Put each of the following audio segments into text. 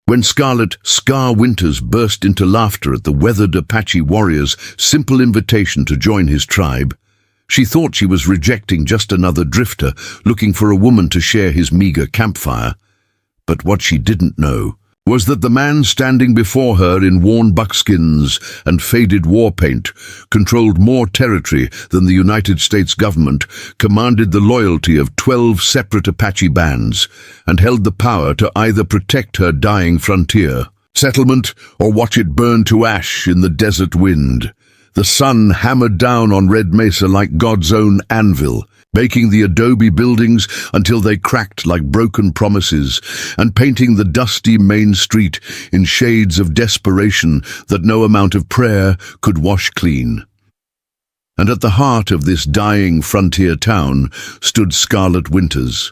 When Scarlet "Scar" Winters burst into laughter at the weathered Apache warrior's simple invitation to join his tribe, she thought she was rejecting just another drifter looking for a woman to share his meager campfire. But what she didn't know was that the man standing before her in worn buckskins and faded war paint controlled more territory than the United States government, commanded the loyalty of 12 separate Apache bands, and held the power to either protect her dying frontier settlement or watch it burn to ash in the desert wind. The sun hammered down on Red Mesa like God's own anvil, baking the adobe buildings until they cracked like broken promises, and painting the dusty main street in shades of desperation that no amount of prayer could wash clean. And at the heart of this dying frontier town stood Scarlet Winters,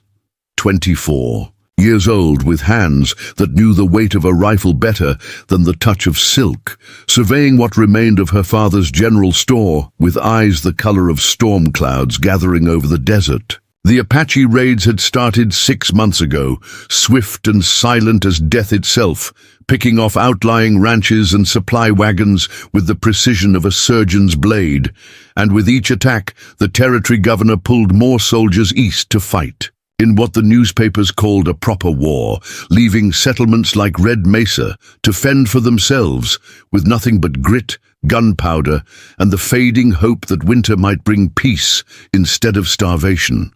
24 years old, with hands that knew the weight of a rifle better than the touch of silk, surveying what remained of her father's general store with eyes the color of storm clouds gathering over the desert. The Apache raids had started 6 months ago, swift and silent as death itself, picking off outlying ranches and supply wagons with the precision of a surgeon's blade, and with each attack the territory governor pulled more soldiers east to fight in what the newspapers called a proper war, leaving settlements like Red Mesa to fend for themselves with nothing but grit, gunpowder, and the fading hope that winter might bring peace instead of starvation.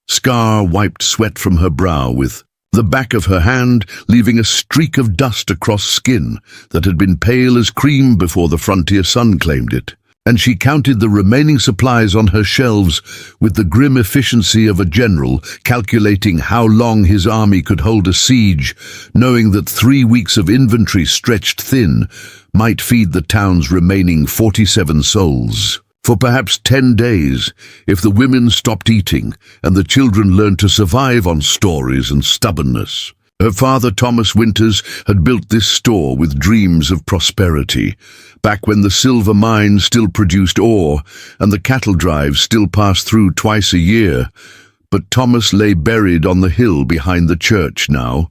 Scar wiped sweat from her brow with the back of her hand, leaving a streak of dust across skin that had been pale as cream before the frontier sun claimed it. And she counted the remaining supplies on her shelves with the grim efficiency of a general calculating how long his army could hold a siege, knowing that 3 weeks of inventory stretched thin might feed the town's remaining 47 souls for perhaps 10 days if the women stopped eating and the children learned to survive on stories and stubbornness. Her father, Thomas Winters, had built this store with dreams of prosperity, back when the silver mine still produced ore and the cattle drives still passed through twice a year. But Thomas lay buried on the hill behind the church now,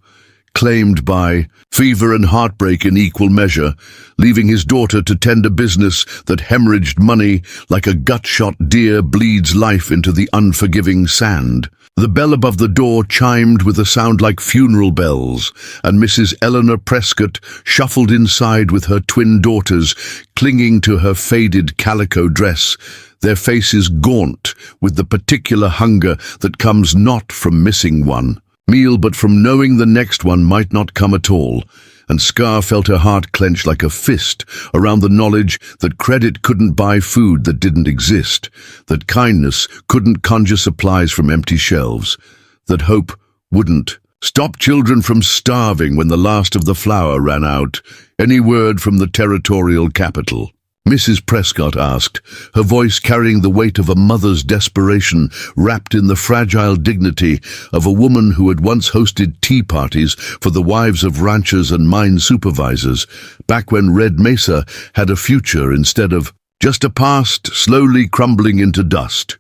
claimed by fever and heartbreak in equal measure, leaving his daughter to tend a business that hemorrhaged money like a gut-shot deer bleeds life into the unforgiving sand. The bell above the door chimed with a sound like funeral bells, and Mrs. Eleanor Prescott shuffled inside with her twin daughters, clinging to her faded calico dress, their faces gaunt with the particular hunger that comes not from missing one meal but from knowing the next one might not come at all. And Scar felt her heart clench like a fist around the knowledge that credit couldn't buy food that didn't exist, that kindness couldn't conjure supplies from empty shelves, that hope wouldn't stop children from starving when the last of the flour ran out. Any word from the territorial capital? Mrs. Prescott asked, her voice carrying the weight of a mother's desperation wrapped in the fragile dignity of a woman who had once hosted tea parties for the wives of ranchers and mine supervisors, back when Red Mesa had a future instead of just a past slowly crumbling into dust.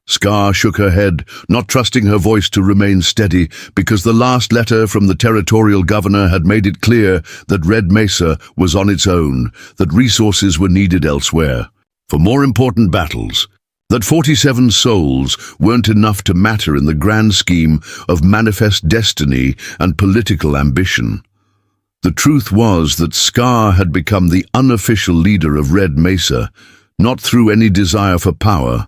Scar shook her head, not trusting her voice to remain steady, because the last letter from the territorial governor had made it clear that Red Mesa was on its own, that resources were needed elsewhere, for more important battles, that 47 souls weren't enough to matter in the grand scheme of manifest destiny and political ambition. The truth was that Scar had become the unofficial leader of Red Mesa, not through any desire for power,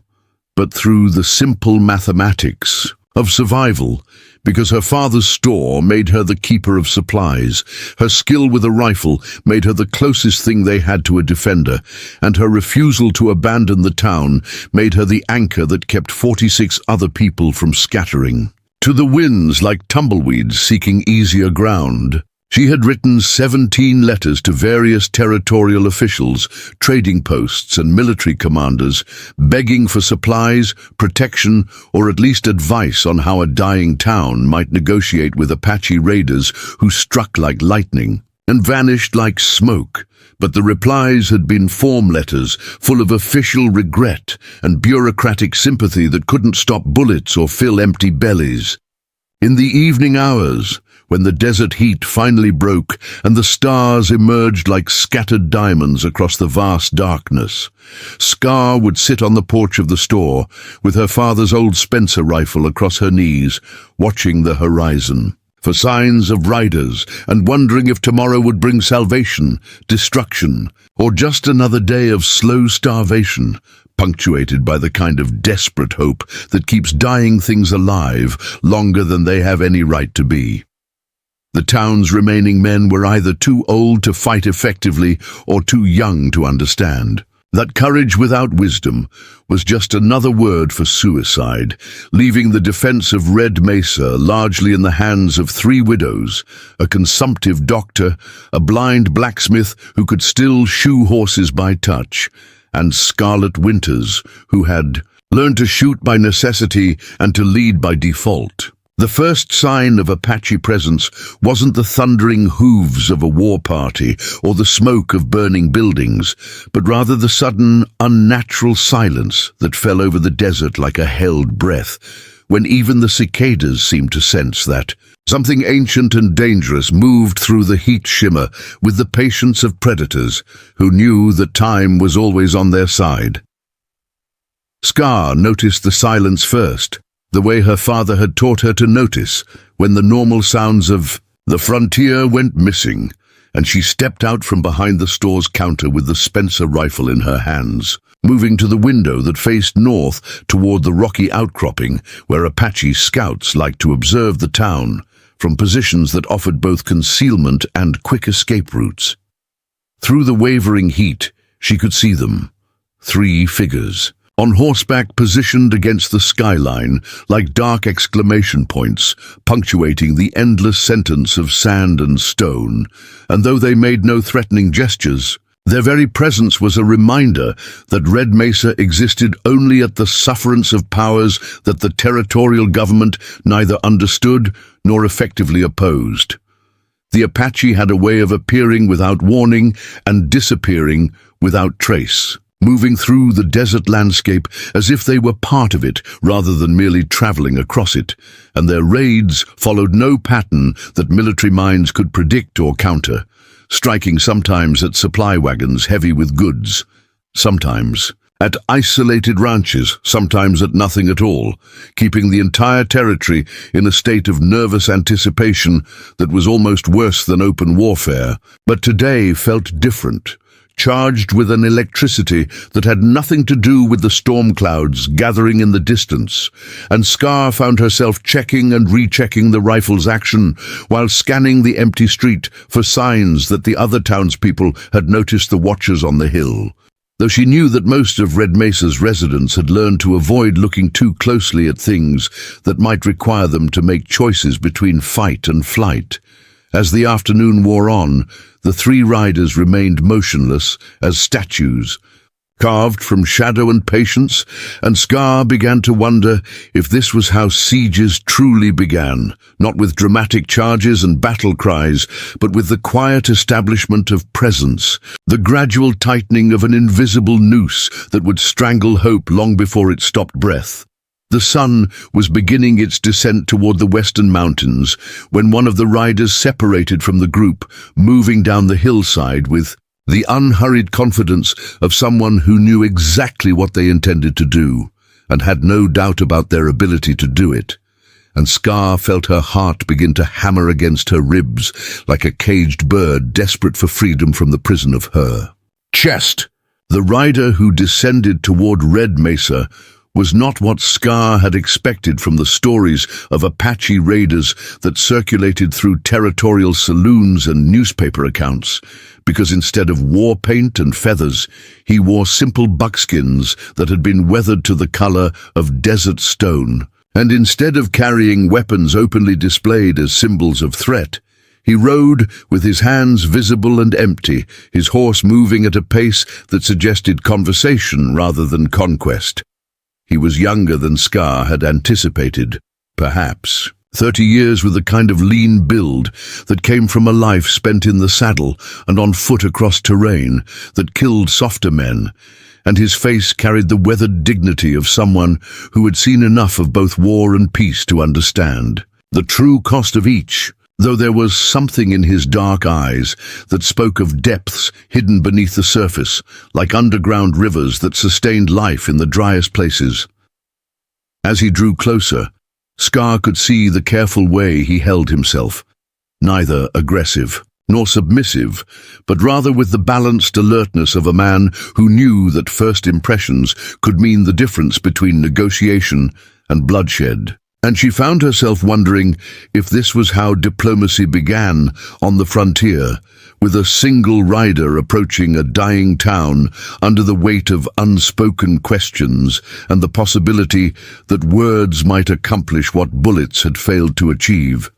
but through the simple mathematics of survival, because her father's store made her the keeper of supplies, her skill with a rifle made her the closest thing they had to a defender, and her refusal to abandon the town made her the anchor that kept 46 other people from scattering to the winds like tumbleweeds seeking easier ground. She had written 17 letters to various territorial officials, trading posts and military commanders, begging for supplies, protection, or at least advice on how a dying town might negotiate with Apache raiders who struck like lightning and vanished like smoke. But the replies had been form letters full of official regret and bureaucratic sympathy that couldn't stop bullets or fill empty bellies. In the evening hours, when the desert heat finally broke and the stars emerged like scattered diamonds across the vast darkness. Scar would sit on the porch of the store, with her father's old Spencer rifle across her knees, watching the horizon for signs of riders and wondering if tomorrow would bring salvation, destruction, or just another day of slow starvation, punctuated by the kind of desperate hope that keeps dying things alive longer than they have any right to be. The town's remaining men were either too old to fight effectively or too young to understand. That courage without wisdom was just another word for suicide, leaving the defense of Red Mesa largely in the hands of three widows, a consumptive doctor, a blind blacksmith who could still shoe horses by touch, and Scarlet Winters, who had learned to shoot by necessity and to lead by default. The first sign of Apache presence wasn't the thundering hooves of a war party or the smoke of burning buildings, but rather the sudden, unnatural silence that fell over the desert like a held breath, when even the cicadas seemed to sense that something ancient and dangerous moved through the heat shimmer with the patience of predators who knew that time was always on their side. Scar noticed the silence first, the way her father had taught her to notice when the normal sounds of the frontier went missing, and she stepped out from behind the store's counter with the Spencer rifle in her hands, moving to the window that faced north toward the rocky outcropping where Apache scouts liked to observe the town from positions that offered both concealment and quick escape routes. Through the wavering heat, she could see them, three figures, on horseback positioned against the skyline like dark exclamation points, punctuating the endless sentence of sand and stone, and though they made no threatening gestures, their very presence was a reminder that Red Mesa existed only at the sufferance of powers that the territorial government neither understood nor effectively opposed. The Apache had a way of appearing without warning and disappearing without trace, moving through the desert landscape as if they were part of it rather than merely traveling across it, and their raids followed no pattern that military minds could predict or counter, striking sometimes at supply wagons heavy with goods, sometimes at isolated ranches, sometimes at nothing at all, keeping the entire territory in a state of nervous anticipation that was almost worse than open warfare, but today felt different, charged with an electricity that had nothing to do with the storm clouds gathering in the distance, and Scar found herself checking and rechecking the rifle's action while scanning the empty street for signs that the other townspeople had noticed the watchers on the hill. Though she knew that most of Red Mesa's residents had learned to avoid looking too closely at things that might require them to make choices between fight and flight. As the afternoon wore on, the three riders remained motionless as statues, carved from shadow and patience, and Scar began to wonder if this was how sieges truly began, not with dramatic charges and battle cries, but with the quiet establishment of presence, the gradual tightening of an invisible noose that would strangle hope long before it stopped breath. The sun was beginning its descent toward the western mountains when one of the riders separated from the group, moving down the hillside with the unhurried confidence of someone who knew exactly what they intended to do and had no doubt about their ability to do it. And Scar felt her heart begin to hammer against her ribs like a caged bird desperate for freedom from the prison of her chest. The rider who descended toward Red Mesa was not what Scar had expected from the stories of Apache raiders that circulated through territorial saloons and newspaper accounts, because instead of war paint and feathers, he wore simple buckskins that had been weathered to the color of desert stone. And instead of carrying weapons openly displayed as symbols of threat, he rode with his hands visible and empty, his horse moving at a pace that suggested conversation rather than conquest. He was younger than Scar had anticipated, perhaps 30 years with a kind of lean build that came from a life spent in the saddle and on foot across terrain that killed softer men, and his face carried the weathered dignity of someone who had seen enough of both war and peace to understand the true cost of each, though there was something in his dark eyes that spoke of depths hidden beneath the surface, like underground rivers that sustained life in the driest places. As he drew closer, Scar could see the careful way he held himself, neither aggressive nor submissive, but rather with the balanced alertness of a man who knew that first impressions could mean the difference between negotiation and bloodshed. And she found herself wondering if this was how diplomacy began on the frontier, with a single rider approaching a dying town under the weight of unspoken questions and the possibility that words might accomplish what bullets had failed to achieve.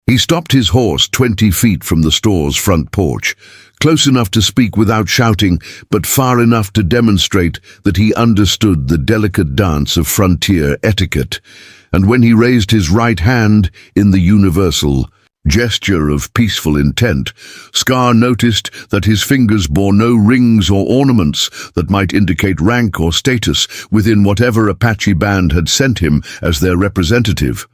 He stopped his horse 20 feet from the store's front porch, close enough to speak without shouting, but far enough to demonstrate that he understood the delicate dance of frontier etiquette. And when he raised his right hand in the universal gesture of peaceful intent, Scar noticed that his fingers bore no rings or ornaments that might indicate rank or status within whatever Apache band had sent him as their representative.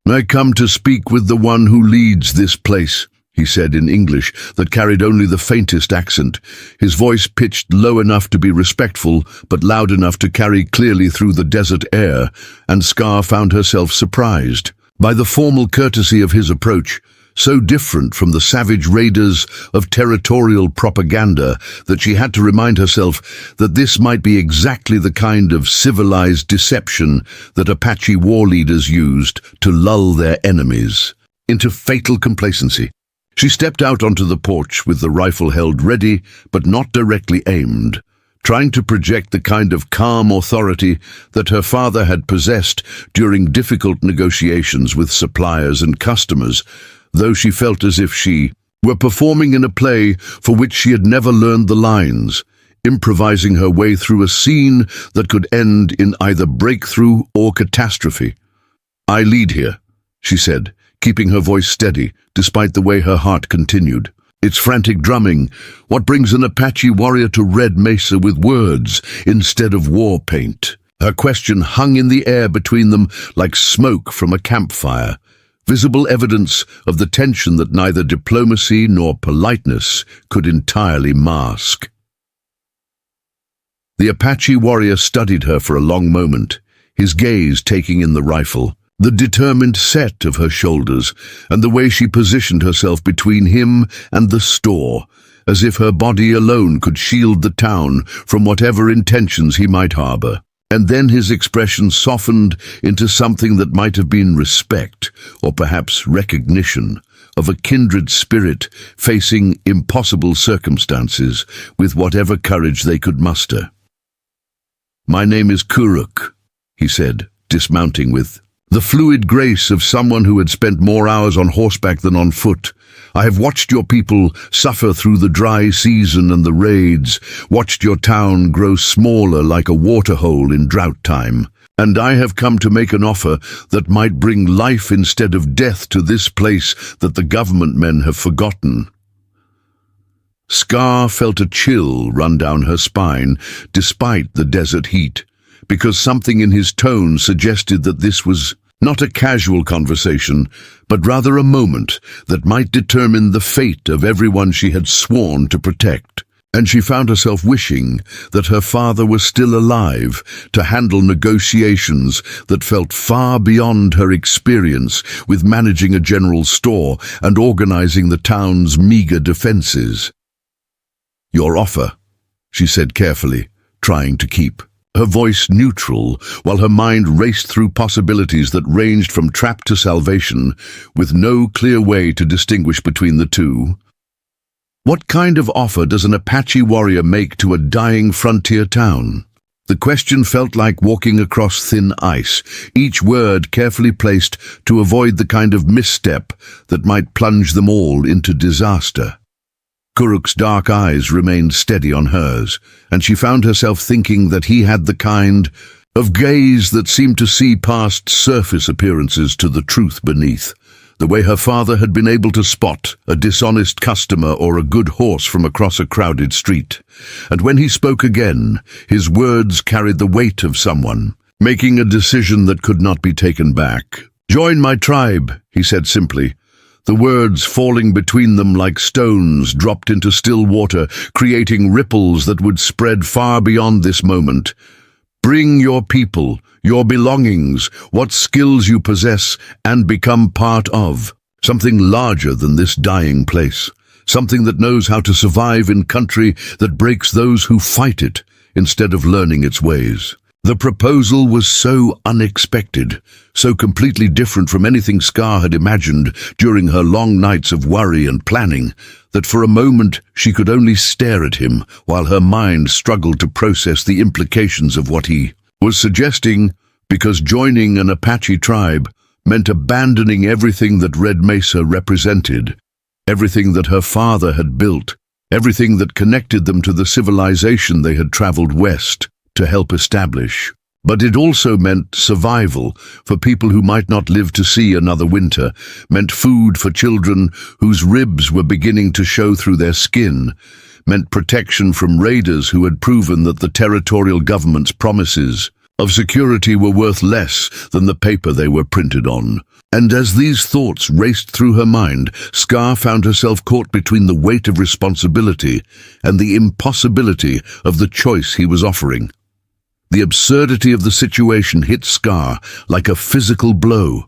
"I come to speak with the one who leads this place," he said in English that carried only the faintest accent, his voice pitched low enough to be respectful but loud enough to carry clearly through the desert air, and Scar found herself surprised by the formal courtesy of his approach, so different from the savage raiders of territorial propaganda that she had to remind herself that this might be exactly the kind of civilized deception that Apache war leaders used to lull their enemies into fatal complacency. She stepped out onto the porch with the rifle held ready but not directly aimed, trying to project the kind of calm authority that her father had possessed during difficult negotiations with suppliers and customers, though she felt as if she were performing in a play for which she had never learned the lines, improvising her way through a scene that could end in either breakthrough or catastrophe. "I lead here," she said, keeping her voice steady despite the way her heart continued. Its frantic drumming, what brings an Apache warrior to Red Mesa with words instead of war paint? Her question hung in the air between them like smoke from a campfire, visible evidence of the tension that neither diplomacy nor politeness could entirely mask. The Apache warrior studied her for a long moment, his gaze taking in the rifle, the determined set of her shoulders, and the way she positioned herself between him and the store, as if her body alone could shield the town from whatever intentions he might harbor. And then his expression softened into something that might have been respect, or perhaps recognition, of a kindred spirit facing impossible circumstances with whatever courage they could muster. "My name is Kuruk," he said, dismounting with the fluid grace of someone who had spent more hours on horseback than on foot. "I have watched your people suffer through the dry season and the raids, watched your town grow smaller like a waterhole in drought time, and I have come to make an offer that might bring life instead of death to this place that the government men have forgotten." Scar felt a chill run down her spine despite the desert heat, because something in his tone suggested that this was not a casual conversation, but rather a moment that might determine the fate of everyone she had sworn to protect. And she found herself wishing that her father was still alive to handle negotiations that felt far beyond her experience with managing a general store and organizing the town's meager defenses. "Your offer," she said carefully, trying to keep her voice neutral, while her mind raced through possibilities that ranged from trap to salvation, with no clear way to distinguish between the two. What kind of offer does an Apache warrior make to a dying frontier town? The question felt like walking across thin ice, each word carefully placed to avoid the kind of misstep that might plunge them all into disaster. Kuruk's dark eyes remained steady on hers, and she found herself thinking that he had the kind of gaze that seemed to see past surface appearances to the truth beneath, the way her father had been able to spot a dishonest customer or a good horse from across a crowded street. And when he spoke again, his words carried the weight of someone making a decision that could not be taken back. "Join my tribe," he said simply, the words falling between them like stones dropped into still water, creating ripples that would spread far beyond this moment. "Bring your people, your belongings, what skills you possess, and become part of something larger than this dying place, something that knows how to survive in country that breaks those who fight it instead of learning its ways." The proposal was so unexpected, so completely different from anything Scar had imagined during her long nights of worry and planning, that for a moment she could only stare at him while her mind struggled to process the implications of what he was suggesting, because joining an Apache tribe meant abandoning everything that Red Mesa represented, everything that her father had built, everything that connected them to the civilization they had traveled west to help establish. But it also meant survival for people who might not live to see another winter, meant food for children whose ribs were beginning to show through their skin, meant protection from raiders who had proven that the territorial government's promises of security were worth less than the paper they were printed on. And as these thoughts raced through her mind, Scar found herself caught between the weight of responsibility and the impossibility of the choice he was offering. The absurdity of the situation hit Scar like a physical blow.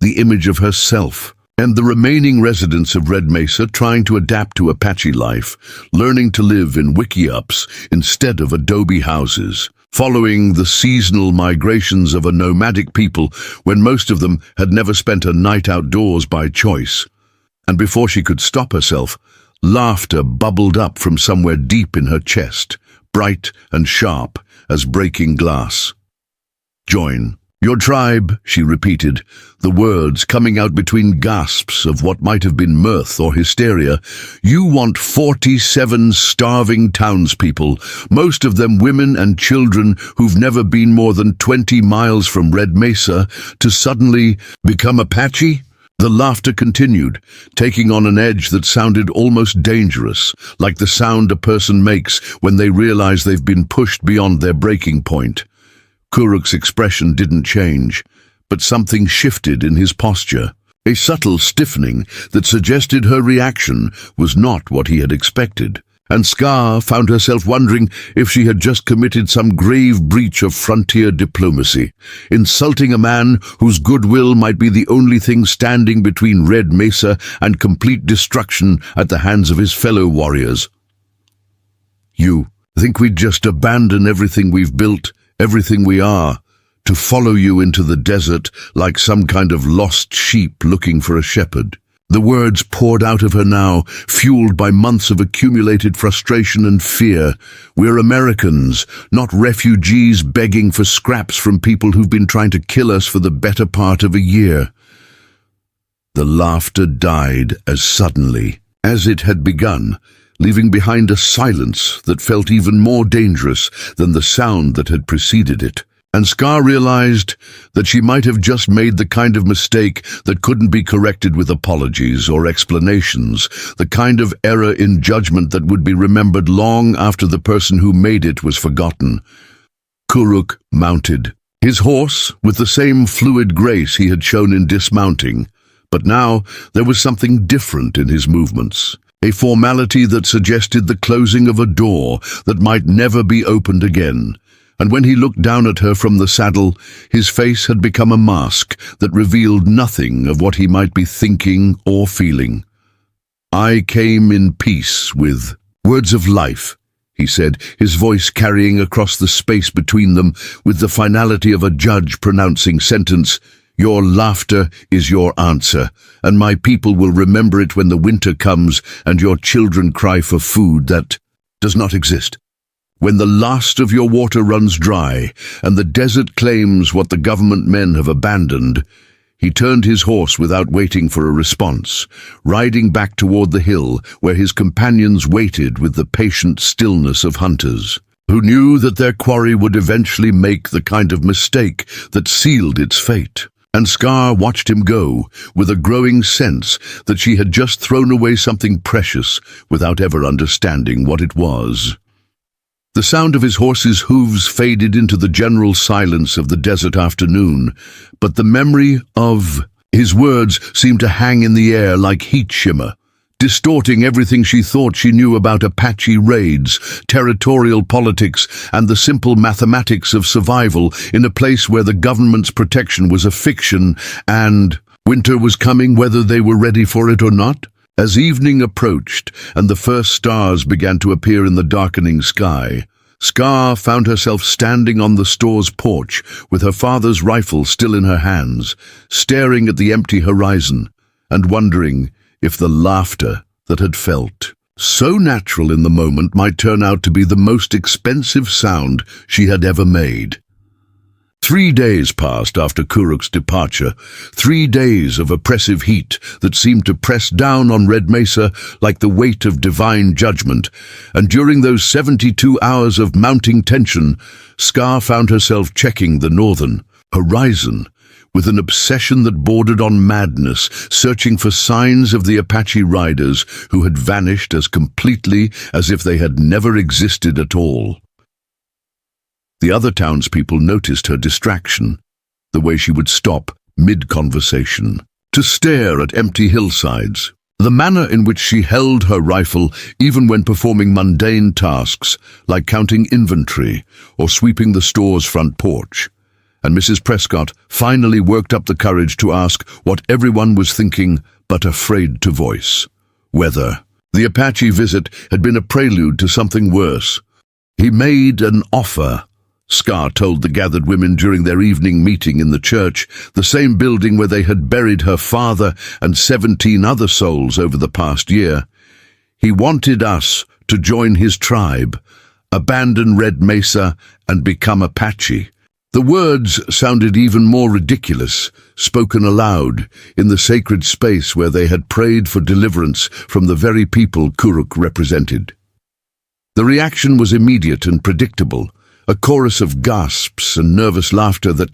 The image of herself and the remaining residents of Red Mesa trying to adapt to Apache life, learning to live in wiki-ups instead of adobe houses, following the seasonal migrations of a nomadic people when most of them had never spent a night outdoors by choice. And before she could stop herself, laughter bubbled up from somewhere deep in her chest, bright and sharp as breaking glass. "Join your tribe," she repeated, the words coming out between gasps of what might have been mirth or hysteria. "You want 47 starving townspeople, most of them women and children who've never been more than 20 miles from Red Mesa, to suddenly become Apache?" The laughter continued, taking on an edge that sounded almost dangerous, like the sound a person makes when they realize they've been pushed beyond their breaking point. Kuruk's expression didn't change, but something shifted in his posture, a subtle stiffening that suggested her reaction was not what he had expected. And Scar found herself wondering if she had just committed some grave breach of frontier diplomacy, insulting a man whose goodwill might be the only thing standing between Red Mesa and complete destruction at the hands of his fellow warriors. "You think we'd just abandon everything we've built, everything we are, to follow you into the desert like some kind of lost sheep looking for a shepherd?" The words poured out of her now, fueled by months of accumulated frustration and fear. "We're Americans, not refugees begging for scraps from people who've been trying to kill us for the better part of a year." The laughter died as suddenly as it had begun, leaving behind a silence that felt even more dangerous than the sound that had preceded it. And Scar realized that she might have just made the kind of mistake that couldn't be corrected with apologies or explanations, the kind of error in judgment that would be remembered long after the person who made it was forgotten. Kuruk mounted his horse with the same fluid grace he had shown in dismounting, but now there was something different in his movements, a formality that suggested the closing of a door that might never be opened again. And when he looked down at her from the saddle, his face had become a mask that revealed nothing of what he might be thinking or feeling. "I came in peace with words of life," he said, his voice carrying across the space between them with the finality of a judge pronouncing sentence. "Your laughter is your answer, and my people will remember it when the winter comes and your children cry for food that does not exist. When the last of your water runs dry, and the desert claims what the government men have abandoned." He turned his horse without waiting for a response, riding back toward the hill where his companions waited with the patient stillness of hunters, who knew that their quarry would eventually make the kind of mistake that sealed its fate. And Scar watched him go, with a growing sense that she had just thrown away something precious without ever understanding what it was. The sound of his horse's hooves faded into the general silence of the desert afternoon, but the memory of his words seemed to hang in the air like heat shimmer, distorting everything she thought she knew about Apache raids, territorial politics, and the simple mathematics of survival in a place where the government's protection was a fiction and winter was coming whether they were ready for it or not. As evening approached and the first stars began to appear in the darkening sky, Scar found herself standing on the store's porch with her father's rifle still in her hands, staring at the empty horizon and wondering if the laughter that had felt so natural in the moment might turn out to be the most expensive sound she had ever made. 3 days passed after Kuruk's departure, 3 days of oppressive heat that seemed to press down on Red Mesa like the weight of divine judgment, and during those 72 hours of mounting tension, Scar found herself checking the northern horizon with an obsession that bordered on madness, searching for signs of the Apache riders who had vanished as completely as if they had never existed at all. The other townspeople noticed her distraction, the way she would stop mid-conversation to stare at empty hillsides, the manner in which she held her rifle even when performing mundane tasks like counting inventory or sweeping the store's front porch. And Mrs. Prescott finally worked up the courage to ask what everyone was thinking but afraid to voice: whether the Apache visit had been a prelude to something worse. "He made an offer," Scar told the gathered women during their evening meeting in the church, the same building where they had buried her father and 17 other souls over the past year. "He wanted us to join his tribe, abandon Red Mesa, and become Apache." The words sounded even more ridiculous, spoken aloud, in the sacred space where they had prayed for deliverance from the very people Kuruk represented. The reaction was immediate and predictable, a chorus of gasps and nervous laughter that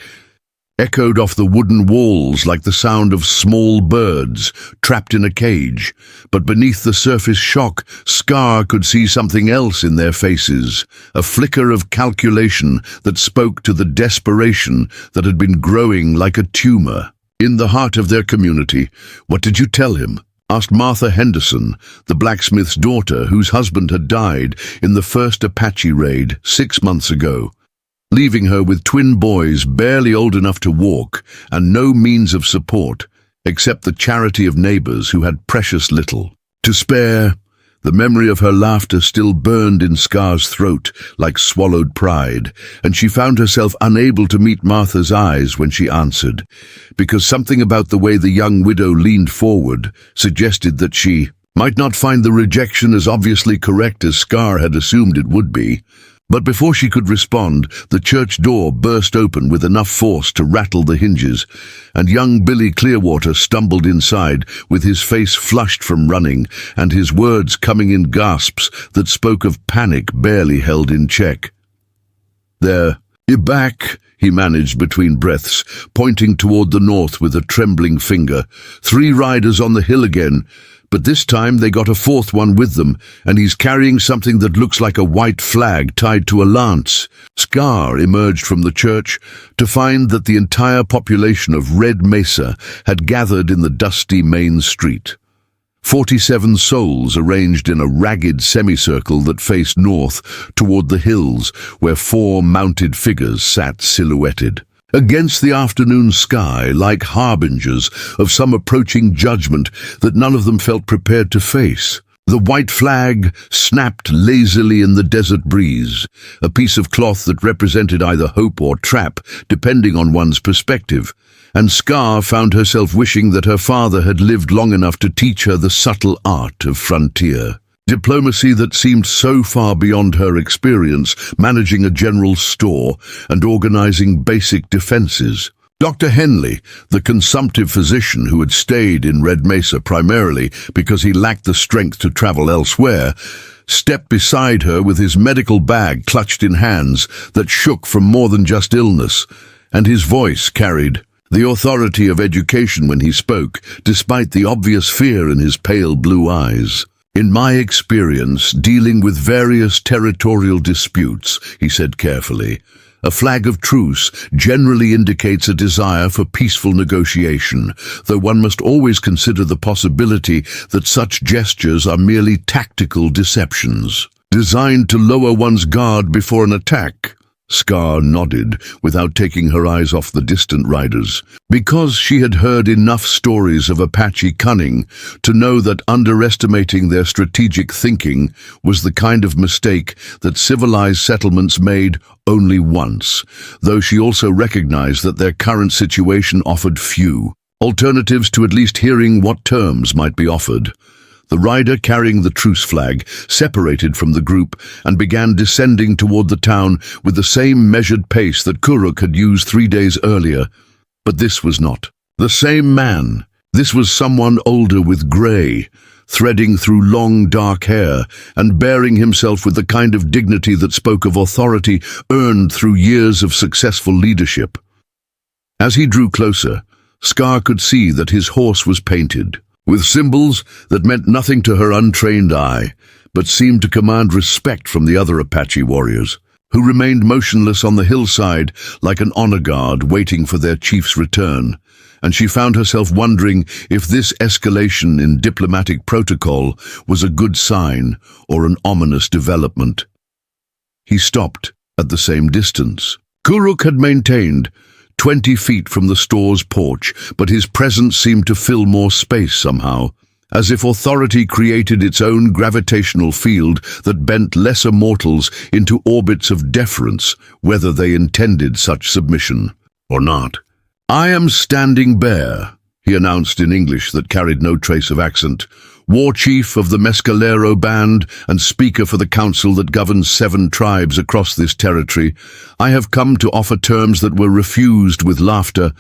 echoed off the wooden walls like the sound of small birds trapped in a cage. But beneath the surface shock, Scar could see something else in their faces, a flicker of calculation that spoke to the desperation that had been growing like a tumor in the heart of their community. "What did you tell him?" asked Martha Henderson, the blacksmith's daughter whose husband had died in the first Apache raid 6 months ago, leaving her with twin boys barely old enough to walk and no means of support except the charity of neighbors who had precious little to spare. The memory of her laughter still burned in Scar's throat like swallowed pride, and she found herself unable to meet Martha's eyes when she answered, because something about the way the young widow leaned forward suggested that she might not find the rejection as obviously correct as Scar had assumed it would be. But before she could respond, the church door burst open with enough force to rattle the hinges, and young Billy Clearwater stumbled inside with his face flushed from running and his words coming in gasps that spoke of panic barely held in check. "They're back," he managed between breaths, pointing toward the north with a trembling finger. "3 riders on the hill again. But this time they got a 4th one with them, and he's carrying something that looks like a white flag tied to a lance." Scar emerged from the church to find that the entire population of Red Mesa had gathered in the dusty main street. 47 souls arranged in a ragged semicircle that faced north toward the hills, where 4 mounted figures sat silhouetted against the afternoon sky like harbingers of some approaching judgment that none of them felt prepared to face. The white flag snapped lazily in the desert breeze, a piece of cloth that represented either hope or trap, depending on one's perspective, and Scar found herself wishing that her father had lived long enough to teach her the subtle art of frontier diplomacy that seemed so far beyond her experience, managing a general store and organizing basic defenses. Dr. Henley, the consumptive physician who had stayed in Red Mesa primarily because he lacked the strength to travel elsewhere, stepped beside her with his medical bag clutched in hands that shook from more than just illness, and his voice carried the authority of education when he spoke, despite the obvious fear in his pale blue eyes. "In my experience, dealing with various territorial disputes," he said carefully, "a flag of truce generally indicates a desire for peaceful negotiation, though one must always consider the possibility that such gestures are merely tactical deceptions, designed to lower one's guard before an attack." Scar nodded, without taking her eyes off the distant riders, because she had heard enough stories of Apache cunning to know that underestimating their strategic thinking was the kind of mistake that civilized settlements made only once, though she also recognized that their current situation offered few alternatives to at least hearing what terms might be offered. The rider carrying the truce flag separated from the group and began descending toward the town with the same measured pace that Kuruk had used 3 days earlier. But this was not the same man. This was someone older with grey, threading through long dark hair and bearing himself with the kind of dignity that spoke of authority earned through years of successful leadership. As he drew closer, Scar could see that his horse was painted with symbols that meant nothing to her untrained eye, but seemed to command respect from the other Apache warriors, who remained motionless on the hillside like an honor guard waiting for their chief's return, and she found herself wondering if this escalation in diplomatic protocol was a good sign or an ominous development. He stopped at the same distance. Kuruk had maintained 20 feet from the store's porch, but his presence seemed to fill more space somehow, as if authority created its own gravitational field that bent lesser mortals into orbits of deference, whether they intended such submission or not. "I am Standing Bear," he announced in English that carried no trace of accent, "war chief of the Mescalero band and speaker for the council that governs 7 tribes across this territory. I have come to offer terms that were refused with laughter."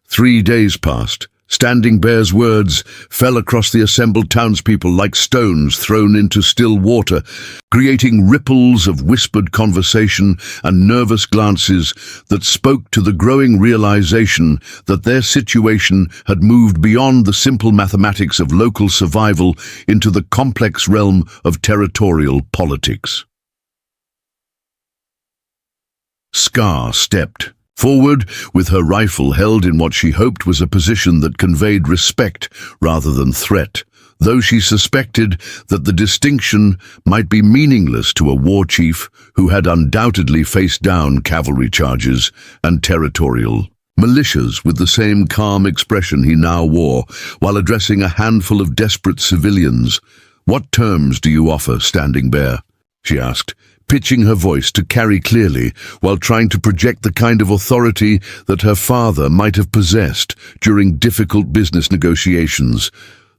3 days passed. Standing Bear's words fell across the assembled townspeople like stones thrown into still water, creating ripples of whispered conversation and nervous glances that spoke to the growing realization that their situation had moved beyond the simple mathematics of local survival into the complex realm of territorial politics. Scar stepped forward, with her rifle held in what she hoped was a position that conveyed respect rather than threat, though she suspected that the distinction might be meaningless to a war chief who had undoubtedly faced down cavalry charges and territorial militias with the same calm expression he now wore while addressing a handful of desperate civilians. "What terms do you offer, Standing Bear?" she asked, pitching her voice to carry clearly while trying to project the kind of authority that her father might have possessed during difficult business negotiations,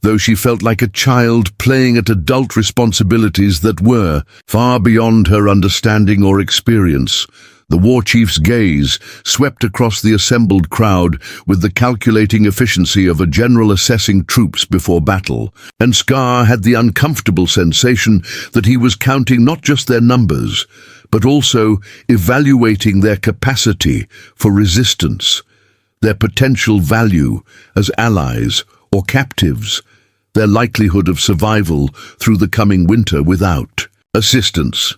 though she felt like a child playing at adult responsibilities that were far beyond her understanding or experience. The war chief's gaze swept across the assembled crowd with the calculating efficiency of a general assessing troops before battle, and Scar had the uncomfortable sensation that he was counting not just their numbers, but also evaluating their capacity for resistance, their potential value as allies or captives, their likelihood of survival through the coming winter without assistance.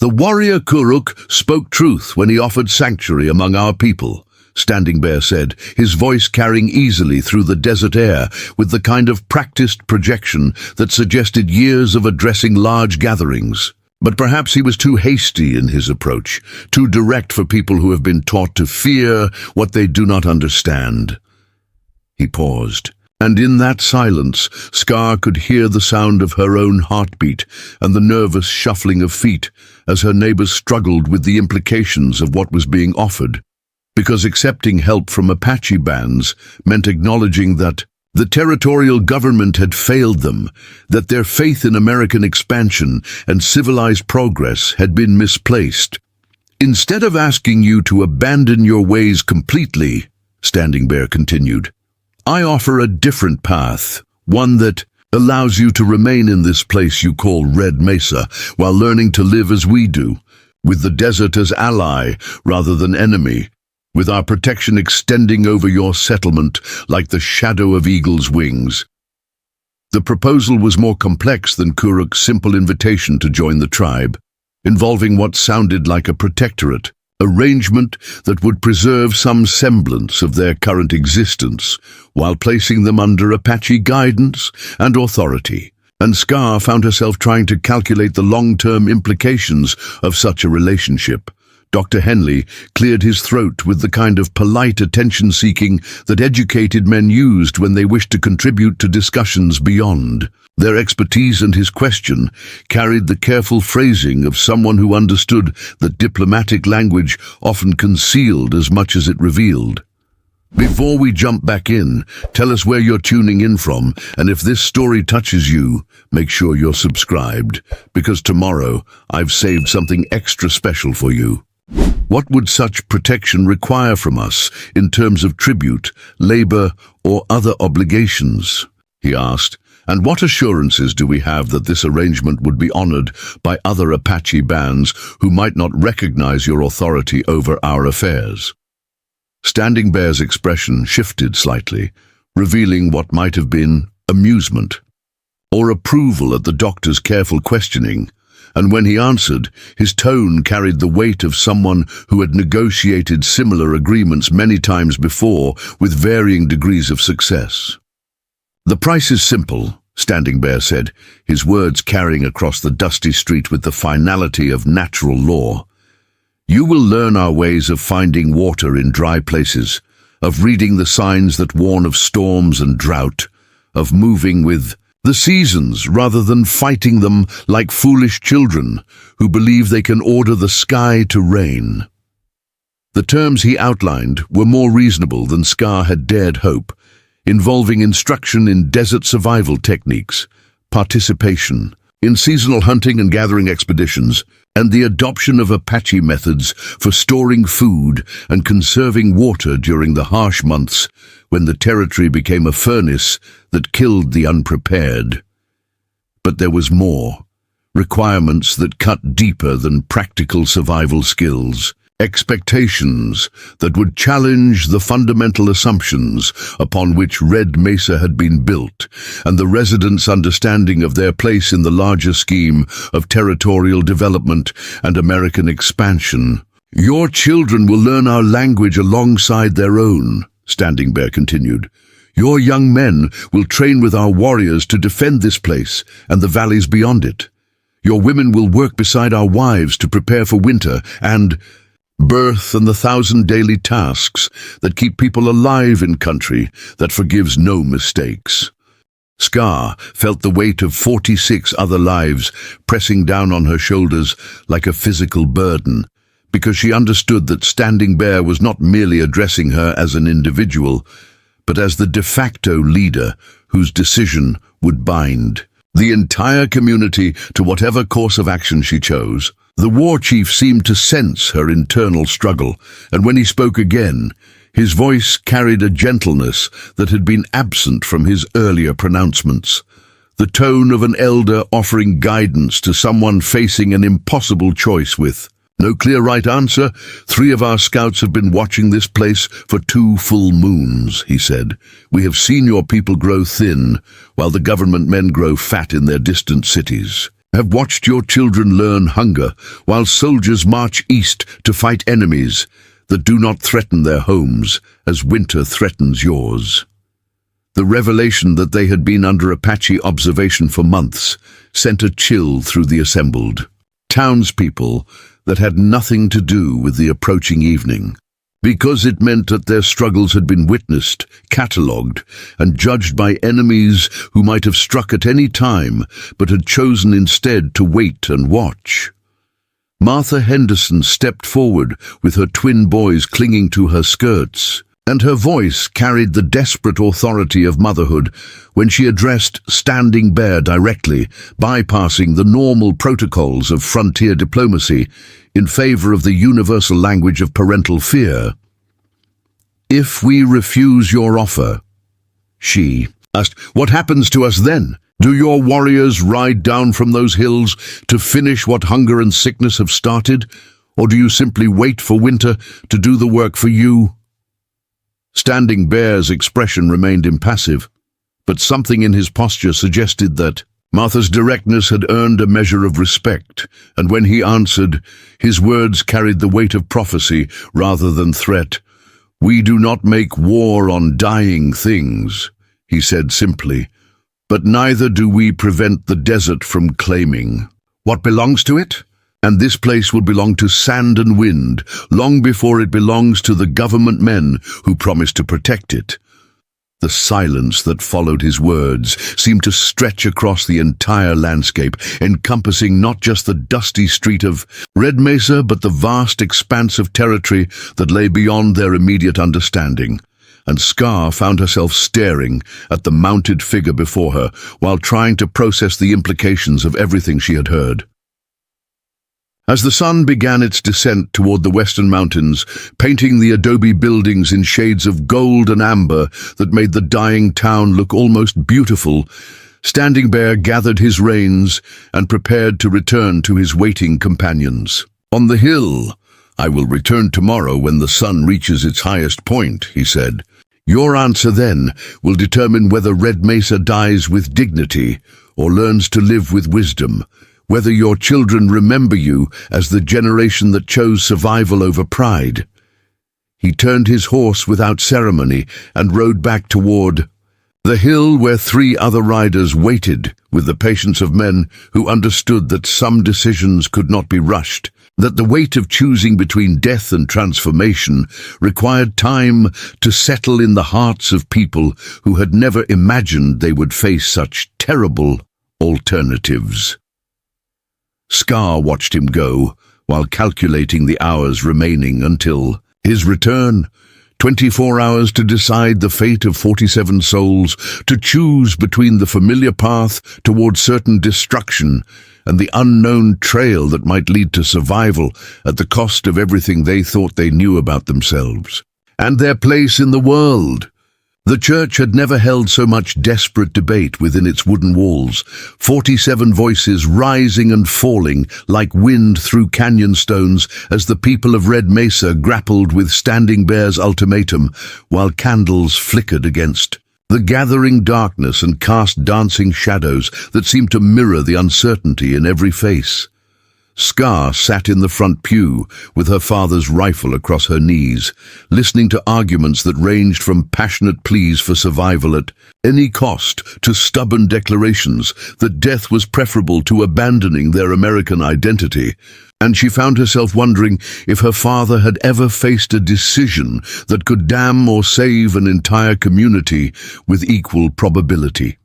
"The warrior Kuruk spoke truth when he offered sanctuary among our people," Standing Bear said, his voice carrying easily through the desert air with the kind of practiced projection that suggested years of addressing large gatherings. But perhaps he was too hasty in his approach, too direct for people who have been taught to fear what they do not understand. He paused, and in that silence, Scar could hear the sound of her own heartbeat and the nervous shuffling of feet as her neighbors struggled with the implications of what was being offered, because accepting help from Apache bands meant acknowledging that the territorial government had failed them, that their faith in American expansion and civilized progress had been misplaced. "Instead of asking you to abandon your ways completely," Standing Bear continued, "I offer a different path, one that allows you to remain in this place you call Red Mesa while learning to live as we do, with the desert as ally rather than enemy, with our protection extending over your settlement like the shadow of eagle's wings." The proposal was more complex than Kuruk's simple invitation to join the tribe, involving what sounded like a protectorate, arrangement that would preserve some semblance of their current existence while placing them under Apache guidance and authority. And Scar found herself trying to calculate the long-term implications of such a relationship. Dr. Henley cleared his throat with the kind of polite attention-seeking that educated men used when they wished to contribute to discussions beyond. Their expertise and his question carried the careful phrasing of someone who understood that diplomatic language often concealed as much as it revealed. Before we jump back in, tell us where you're tuning in from, and if this story touches you, make sure you're subscribed, because tomorrow I've saved something extra special for you. What would such protection require from us in terms of tribute, labor, or other obligations? He asked. And what assurances do we have that this arrangement would be honored by other Apache bands who might not recognize your authority over our affairs? Standing Bear's expression shifted slightly, revealing what might have been amusement or approval at the doctor's careful questioning. And when he answered, his tone carried the weight of someone who had negotiated similar agreements many times before with varying degrees of success. The price is simple, Standing Bear said, his words carrying across the dusty street with the finality of natural law. You will learn our ways of finding water in dry places, of reading the signs that warn of storms and drought, of moving with the seasons rather than fighting them like foolish children who believe they can order the sky to rain. The terms he outlined were more reasonable than Scar had dared hope, involving instruction in desert survival techniques, participation in seasonal hunting and gathering expeditions, and the adoption of Apache methods for storing food and conserving water during the harsh months when the territory became a furnace that killed the unprepared. But there was more, requirements that cut deeper than practical survival skills, expectations that would challenge the fundamental assumptions upon which Red Mesa had been built, and the residents' understanding of their place in the larger scheme of territorial development and American expansion. Your children will learn our language alongside their own, Standing Bear continued. Your young men will train with our warriors to defend this place and the valleys beyond it. Your women will work beside our wives to prepare for winter and birth and the 1,000 daily tasks that keep people alive in country that forgives no mistakes. Scar felt the weight of 46 other lives pressing down on her shoulders like a physical burden, because she understood that Standing Bear was not merely addressing her as an individual, but as the de facto leader whose decision would bind the entire community to whatever course of action she chose. The war chief seemed to sense her internal struggle, and when he spoke again, his voice carried a gentleness that had been absent from his earlier pronouncements, the tone of an elder offering guidance to someone facing an impossible choice with no clear right answer. 3 of our scouts have been watching this place for 2 full moons, he said. We have seen your people grow thin, while the government men grow fat in their distant cities. Have watched your children learn hunger, while soldiers march east to fight enemies that do not threaten their homes as winter threatens yours. The revelation that they had been under Apache observation for months sent a chill through the assembled townspeople that had nothing to do with the approaching evening, because it meant that their struggles had been witnessed, catalogued, and judged by enemies who might have struck at any time, but had chosen instead to wait and watch. Martha Henderson stepped forward with her twin boys clinging to her skirts, and her voice carried the desperate authority of motherhood when she addressed Standing Bear directly, bypassing the normal protocols of frontier diplomacy in favor of the universal language of parental fear. If we refuse your offer, she asked, what happens to us then? Do your warriors ride down from those hills to finish what hunger and sickness have started? Or do you simply wait for winter to do the work for you? Standing Bear's expression remained impassive, but something in his posture suggested that Martha's directness had earned a measure of respect, and when he answered, his words carried the weight of prophecy rather than threat. "We do not make war on dying things," he said simply, "but neither do we prevent the desert from claiming what belongs to it. And this place will belong to sand and wind long before it belongs to the government men who promise to protect it." The silence that followed his words seemed to stretch across the entire landscape, encompassing not just the dusty street of Red Mesa, but the vast expanse of territory that lay beyond their immediate understanding. And Scar found herself staring at the mounted figure before her while trying to process the implications of everything she had heard. As the sun began its descent toward the western mountains, painting the adobe buildings in shades of gold and amber that made the dying town look almost beautiful, Standing Bear gathered his reins and prepared to return to his waiting companions. "On the hill, I will return tomorrow when the sun reaches its highest point," he said. "Your answer then will determine whether Red Mesa dies with dignity or learns to live with wisdom, whether your children remember you as the generation that chose survival over pride." He turned his horse without ceremony and rode back toward the hill where 3 other riders waited with the patience of men who understood that some decisions could not be rushed, that the weight of choosing between death and transformation required time to settle in the hearts of people who had never imagined they would face such terrible alternatives. Scar watched him go, while calculating the hours remaining until his return. 24 hours to decide the fate of 47 souls, to choose between the familiar path toward certain destruction and the unknown trail that might lead to survival at the cost of everything they thought they knew about themselves and their place in the world. The church had never held so much desperate debate within its wooden walls, 47 voices rising and falling like wind through canyon stones as the people of Red Mesa grappled with Standing Bear's ultimatum, while candles flickered against the gathering darkness and cast dancing shadows that seemed to mirror the uncertainty in every face. Scar sat in the front pew with her father's rifle across her knees, listening to arguments that ranged from passionate pleas for survival at any cost to stubborn declarations that death was preferable to abandoning their American identity. And she found herself wondering if her father had ever faced a decision that could damn or save an entire community with equal probability.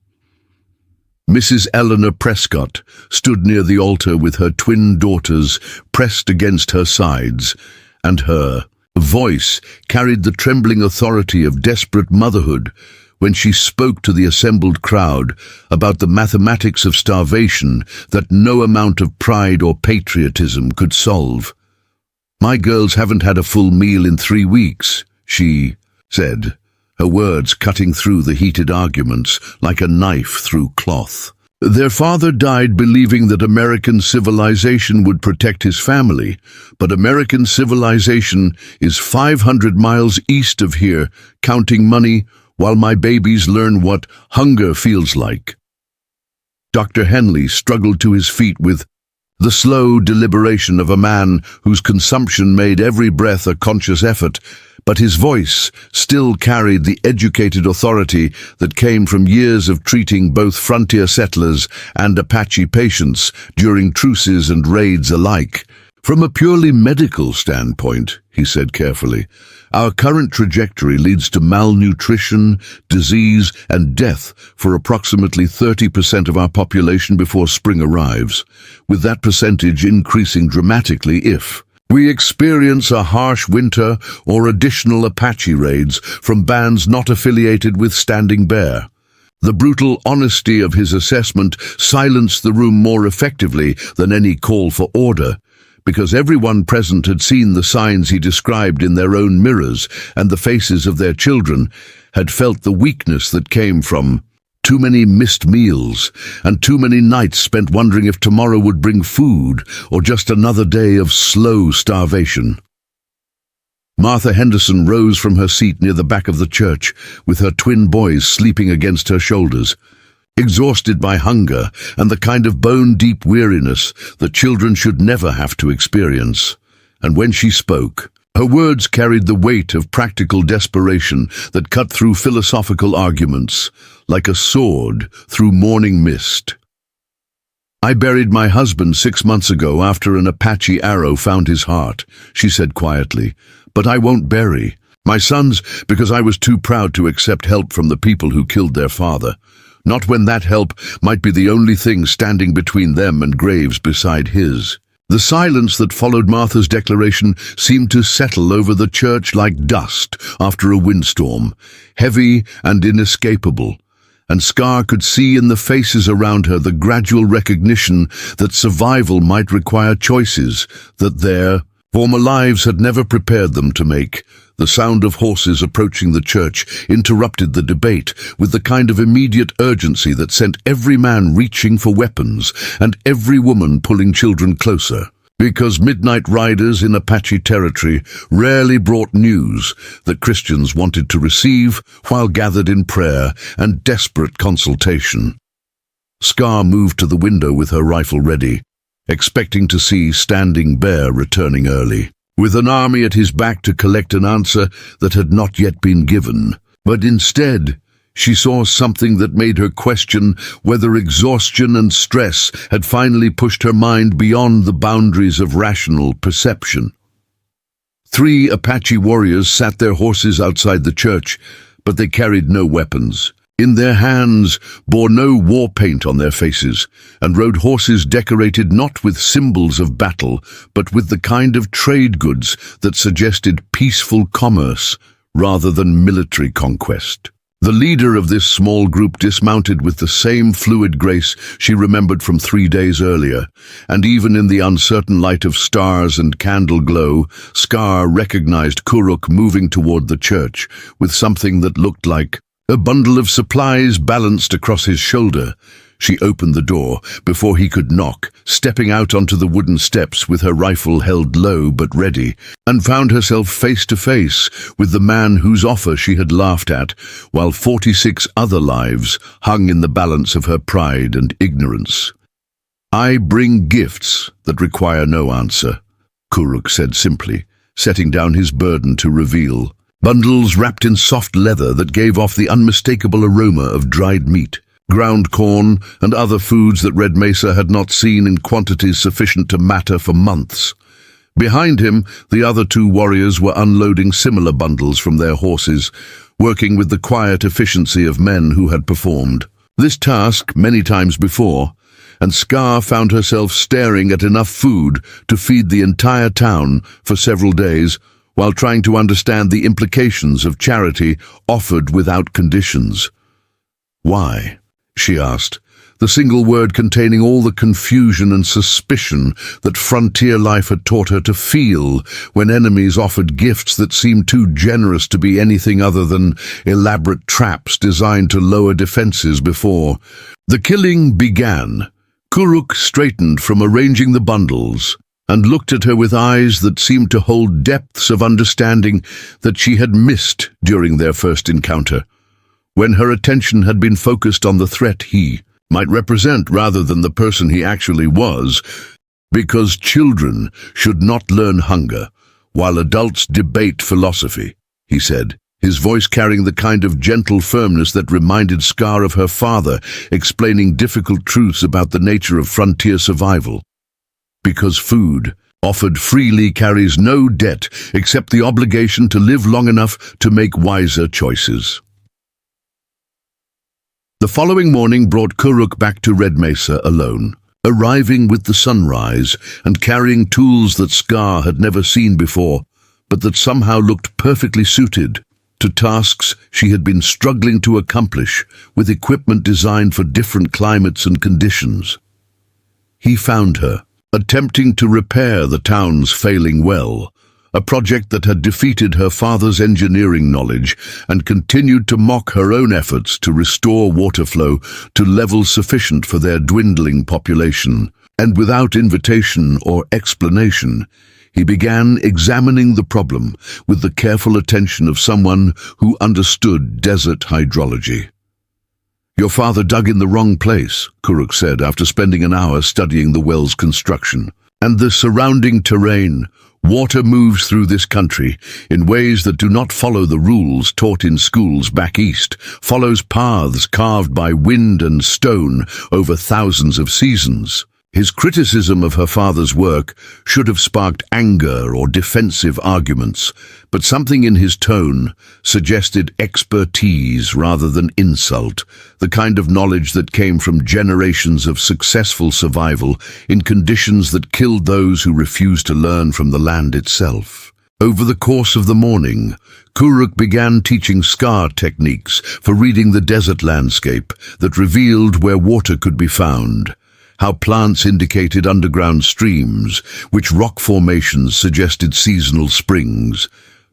Mrs. Eleanor Prescott stood near the altar with her twin daughters pressed against her sides, and her voice carried the trembling authority of desperate motherhood when she spoke to the assembled crowd about the mathematics of starvation that no amount of pride or patriotism could solve. "My girls haven't had a full meal in 3 weeks, she said, her words cutting through the heated arguments like a knife through cloth. "Their father died believing that American civilization would protect his family, but American civilization is 500 miles east of here, counting money while my babies learn what hunger feels like." Dr. Henley struggled to his feet with the slow deliberation of a man whose consumption made every breath a conscious effort, but his voice still carried the educated authority that came from years of treating both frontier settlers and Apache patients during truces and raids alike. "From a purely medical standpoint," he said carefully, "our current trajectory leads to malnutrition, disease, and death for approximately 30% of our population before spring arrives, with that percentage increasing dramatically if we experience a harsh winter or additional Apache raids from bands not affiliated with Standing Bear." The brutal honesty of his assessment silenced the room more effectively than any call for order, because everyone present had seen the signs he described in their own mirrors, and the faces of their children had felt the weakness that came from too many missed meals and too many nights spent wondering if tomorrow would bring food or just another day of slow starvation. Martha Henderson rose from her seat near the back of the church, with her twin boys sleeping against her shoulders. Exhausted by hunger and the kind of bone-deep weariness that children should never have to experience. And when she spoke, her words carried the weight of practical desperation that cut through philosophical arguments, like a sword through morning mist. "I buried my husband 6 months ago after an Apache arrow found his heart," she said quietly, "but I won't bury my sons because I was too proud to accept help from the people who killed their father. Not when that help might be the only thing standing between them and graves beside his." The silence that followed Martha's declaration seemed to settle over the church like dust after a windstorm, heavy and inescapable, and Scar could see in the faces around her the gradual recognition that survival might require choices that their former lives had never prepared them to make. The sound of horses approaching the church interrupted the debate with the kind of immediate urgency that sent every man reaching for weapons and every woman pulling children closer. Because midnight riders in Apache territory rarely brought news that Christians wanted to receive while gathered in prayer and desperate consultation. Scar moved to the window with her rifle ready, expecting to see Standing Bear returning early, with an army at his back to collect an answer that had not yet been given. But instead, she saw something that made her question whether exhaustion and stress had finally pushed her mind beyond the boundaries of rational perception. 3 Apache warriors sat their horses outside the church, but they carried no weapons. In their hands bore no war paint on their faces, and rode horses decorated not with symbols of battle, but with the kind of trade goods that suggested peaceful commerce rather than military conquest. The leader of this small group dismounted with the same fluid grace she remembered from 3 days earlier, and even in the uncertain light of stars and candle glow, Scar recognized Kuruk moving toward the church with something that looked like a bundle of supplies balanced across his shoulder. She opened the door before he could knock, stepping out onto the wooden steps with her rifle held low but ready, and found herself face to face with the man whose offer she had laughed at, while 46 other lives hung in the balance of her pride and ignorance. "I bring gifts that require no answer," Kuruk said simply, setting down his burden to reveal bundles wrapped in soft leather that gave off the unmistakable aroma of dried meat, ground corn, and other foods that Red Mesa had not seen in quantities sufficient to matter for months. Behind him, the other 2 warriors were unloading similar bundles from their horses, working with the quiet efficiency of men who had performed this task many times before, and Scar found herself staring at enough food to feed the entire town for several days, while trying to understand the implications of charity offered without conditions. "Why?" she asked, the single word containing all the confusion and suspicion that frontier life had taught her to feel when enemies offered gifts that seemed too generous to be anything other than elaborate traps designed to lower defenses before the killing began. Kuruk straightened from arranging the bundles and looked at her with eyes that seemed to hold depths of understanding that she had missed during their first encounter, when her attention had been focused on the threat he might represent rather than the person he actually was. "Because children should not learn hunger, while adults debate philosophy," he said, his voice carrying the kind of gentle firmness that reminded Scar of her father, explaining difficult truths about the nature of frontier survival. "Because food, offered freely, carries no debt except the obligation to live long enough to make wiser choices." The following morning brought Kuruk back to Red Mesa alone, arriving with the sunrise and carrying tools that Scar had never seen before, but that somehow looked perfectly suited to tasks she had been struggling to accomplish with equipment designed for different climates and conditions. He found her, attempting to repair the town's failing well, a project that had defeated her father's engineering knowledge and continued to mock her own efforts to restore water flow to levels sufficient for their dwindling population. And without invitation or explanation, He began examining the problem with the careful attention of someone who understood desert hydrology. "Your father dug in the wrong place," Kuruk said after spending an hour studying the well's construction. "And the surrounding terrain. Water moves through this country in ways that do not follow the rules taught in schools back east, follows paths carved by wind and stone over thousands of seasons." His criticism of her father's work should have sparked anger or defensive arguments, but something in his tone suggested expertise rather than insult, the kind of knowledge that came from generations of successful survival in conditions that killed those who refused to learn from the land itself. Over the course of the morning, Kuruk began teaching Scar techniques for reading the desert landscape that revealed where water could be found, how plants indicated underground streams, which rock formations suggested seasonal springs,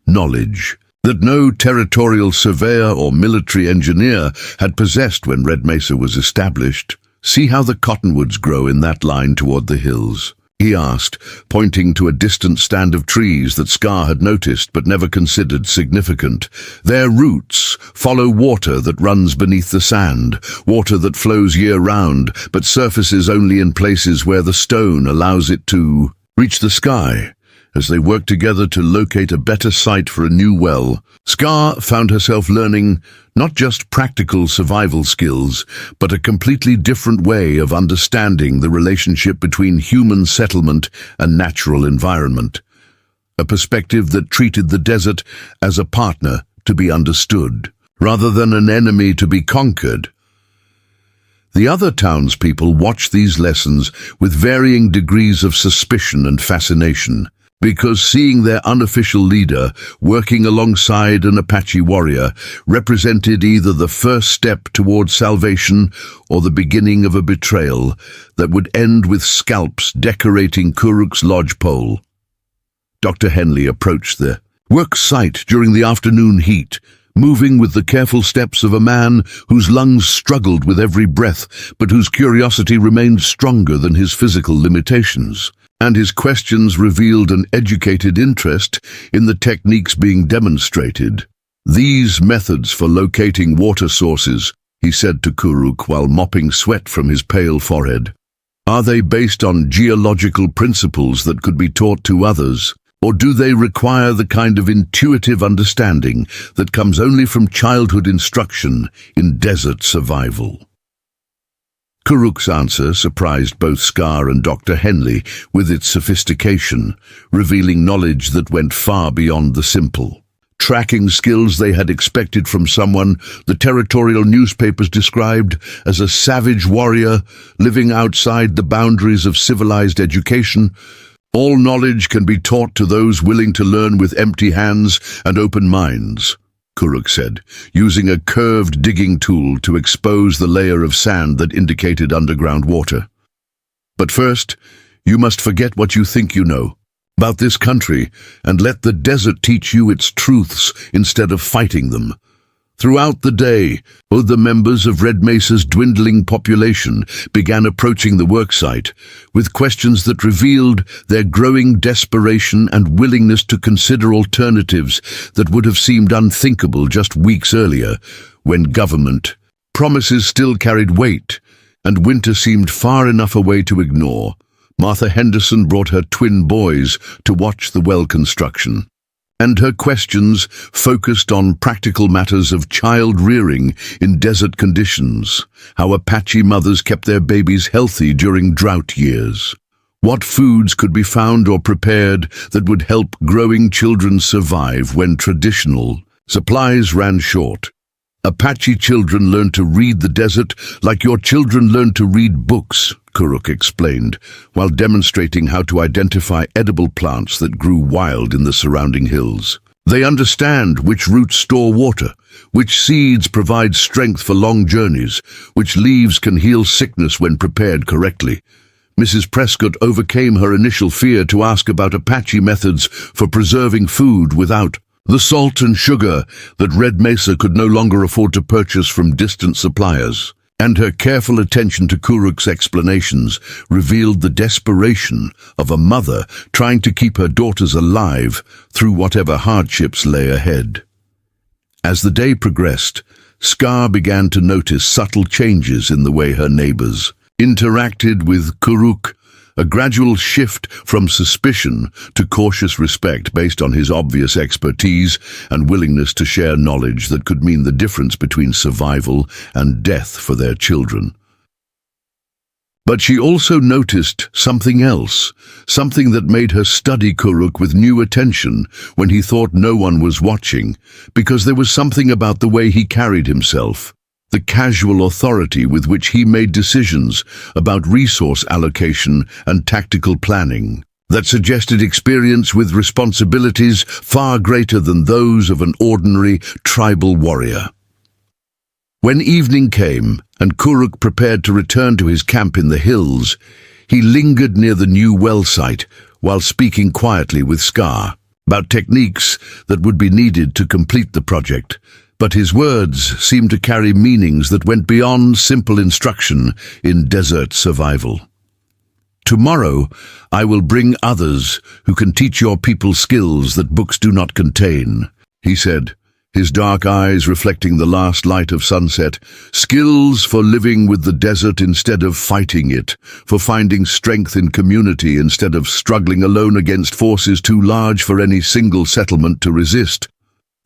knowledge that no territorial surveyor or military engineer had possessed when Red Mesa was established. "See how the cottonwoods grow in that line toward the hills?" he asked, pointing to a distant stand of trees that Scar had noticed but never considered significant. "Their roots follow water that runs beneath the sand, water that flows year-round but surfaces only in places where the stone allows it to reach the sky." As they worked together to locate a better site for a new well, Scar found herself learning not just practical survival skills, but a completely different way of understanding the relationship between human settlement and natural environment. A perspective that treated the desert as a partner to be understood, rather than an enemy to be conquered. The other townspeople watched these lessons with varying degrees of suspicion and fascination, because seeing their unofficial leader working alongside an Apache warrior represented either the first step towards salvation or the beginning of a betrayal that would end with scalps decorating Kuruk's lodgepole. Dr. Henley approached the work site during the afternoon heat, moving with the careful steps of a man whose lungs struggled with every breath, but whose curiosity remained stronger than his physical limitations. And his questions revealed an educated interest in the techniques being demonstrated. "These methods for locating water sources," he said to Kuruk while mopping sweat from his pale forehead, "are they based on geological principles that could be taught to others, or do they require the kind of intuitive understanding that comes only from childhood instruction in desert survival?" Kuruk's answer surprised both Scar and Dr. Henley with its sophistication, revealing knowledge that went far beyond the simple. Tracking skills they had expected from someone the territorial newspapers described as a savage warrior living outside the boundaries of civilized education. "All knowledge can be taught to those willing to learn with empty hands and open minds," Kuruk said, using a curved digging tool to expose the layer of sand that indicated underground water. "But first, you must forget what you think you know about this country and let the desert teach you its truths instead of fighting them." Throughout the day, the members of Red Mesa's dwindling population began approaching the worksite with questions that revealed their growing desperation and willingness to consider alternatives that would have seemed unthinkable just weeks earlier, when government promises still carried weight and winter seemed far enough away to ignore. Martha Henderson brought her twin boys to watch the well construction, and her questions focused on practical matters of child rearing in desert conditions, how Apache mothers kept their babies healthy during drought years, what foods could be found or prepared that would help growing children survive when traditional supplies ran short. "Apache children learn to read the desert like your children learn to read books," Kuruk explained, while demonstrating how to identify edible plants that grew wild in the surrounding hills. "They understand which roots store water, which seeds provide strength for long journeys, which leaves can heal sickness when prepared correctly." Mrs. Prescott overcame her initial fear to ask about Apache methods for preserving food without the salt and sugar that Red Mesa could no longer afford to purchase from distant suppliers. And her careful attention to Kuruk's explanations revealed the desperation of a mother trying to keep her daughters alive through whatever hardships lay ahead. As the day progressed, Scar began to notice subtle changes in the way her neighbors interacted with Kuruk, a gradual shift from suspicion to cautious respect based on his obvious expertise and willingness to share knowledge that could mean the difference between survival and death for their children. But she also noticed something else, something that made her study Kuruk with new attention when he thought no one was watching, because there was something about the way he carried himself, the casual authority with which he made decisions about resource allocation and tactical planning, that suggested experience with responsibilities far greater than those of an ordinary tribal warrior. When evening came and Kuruk prepared to return to his camp in the hills, he lingered near the new well site while speaking quietly with Scar about techniques that would be needed to complete the project. But his words seemed to carry meanings that went beyond simple instruction in desert survival. "Tomorrow, I will bring others who can teach your people skills that books do not contain," he said, his dark eyes reflecting the last light of sunset. "Skills for living with the desert instead of fighting it, for finding strength in community instead of struggling alone against forces too large for any single settlement to resist."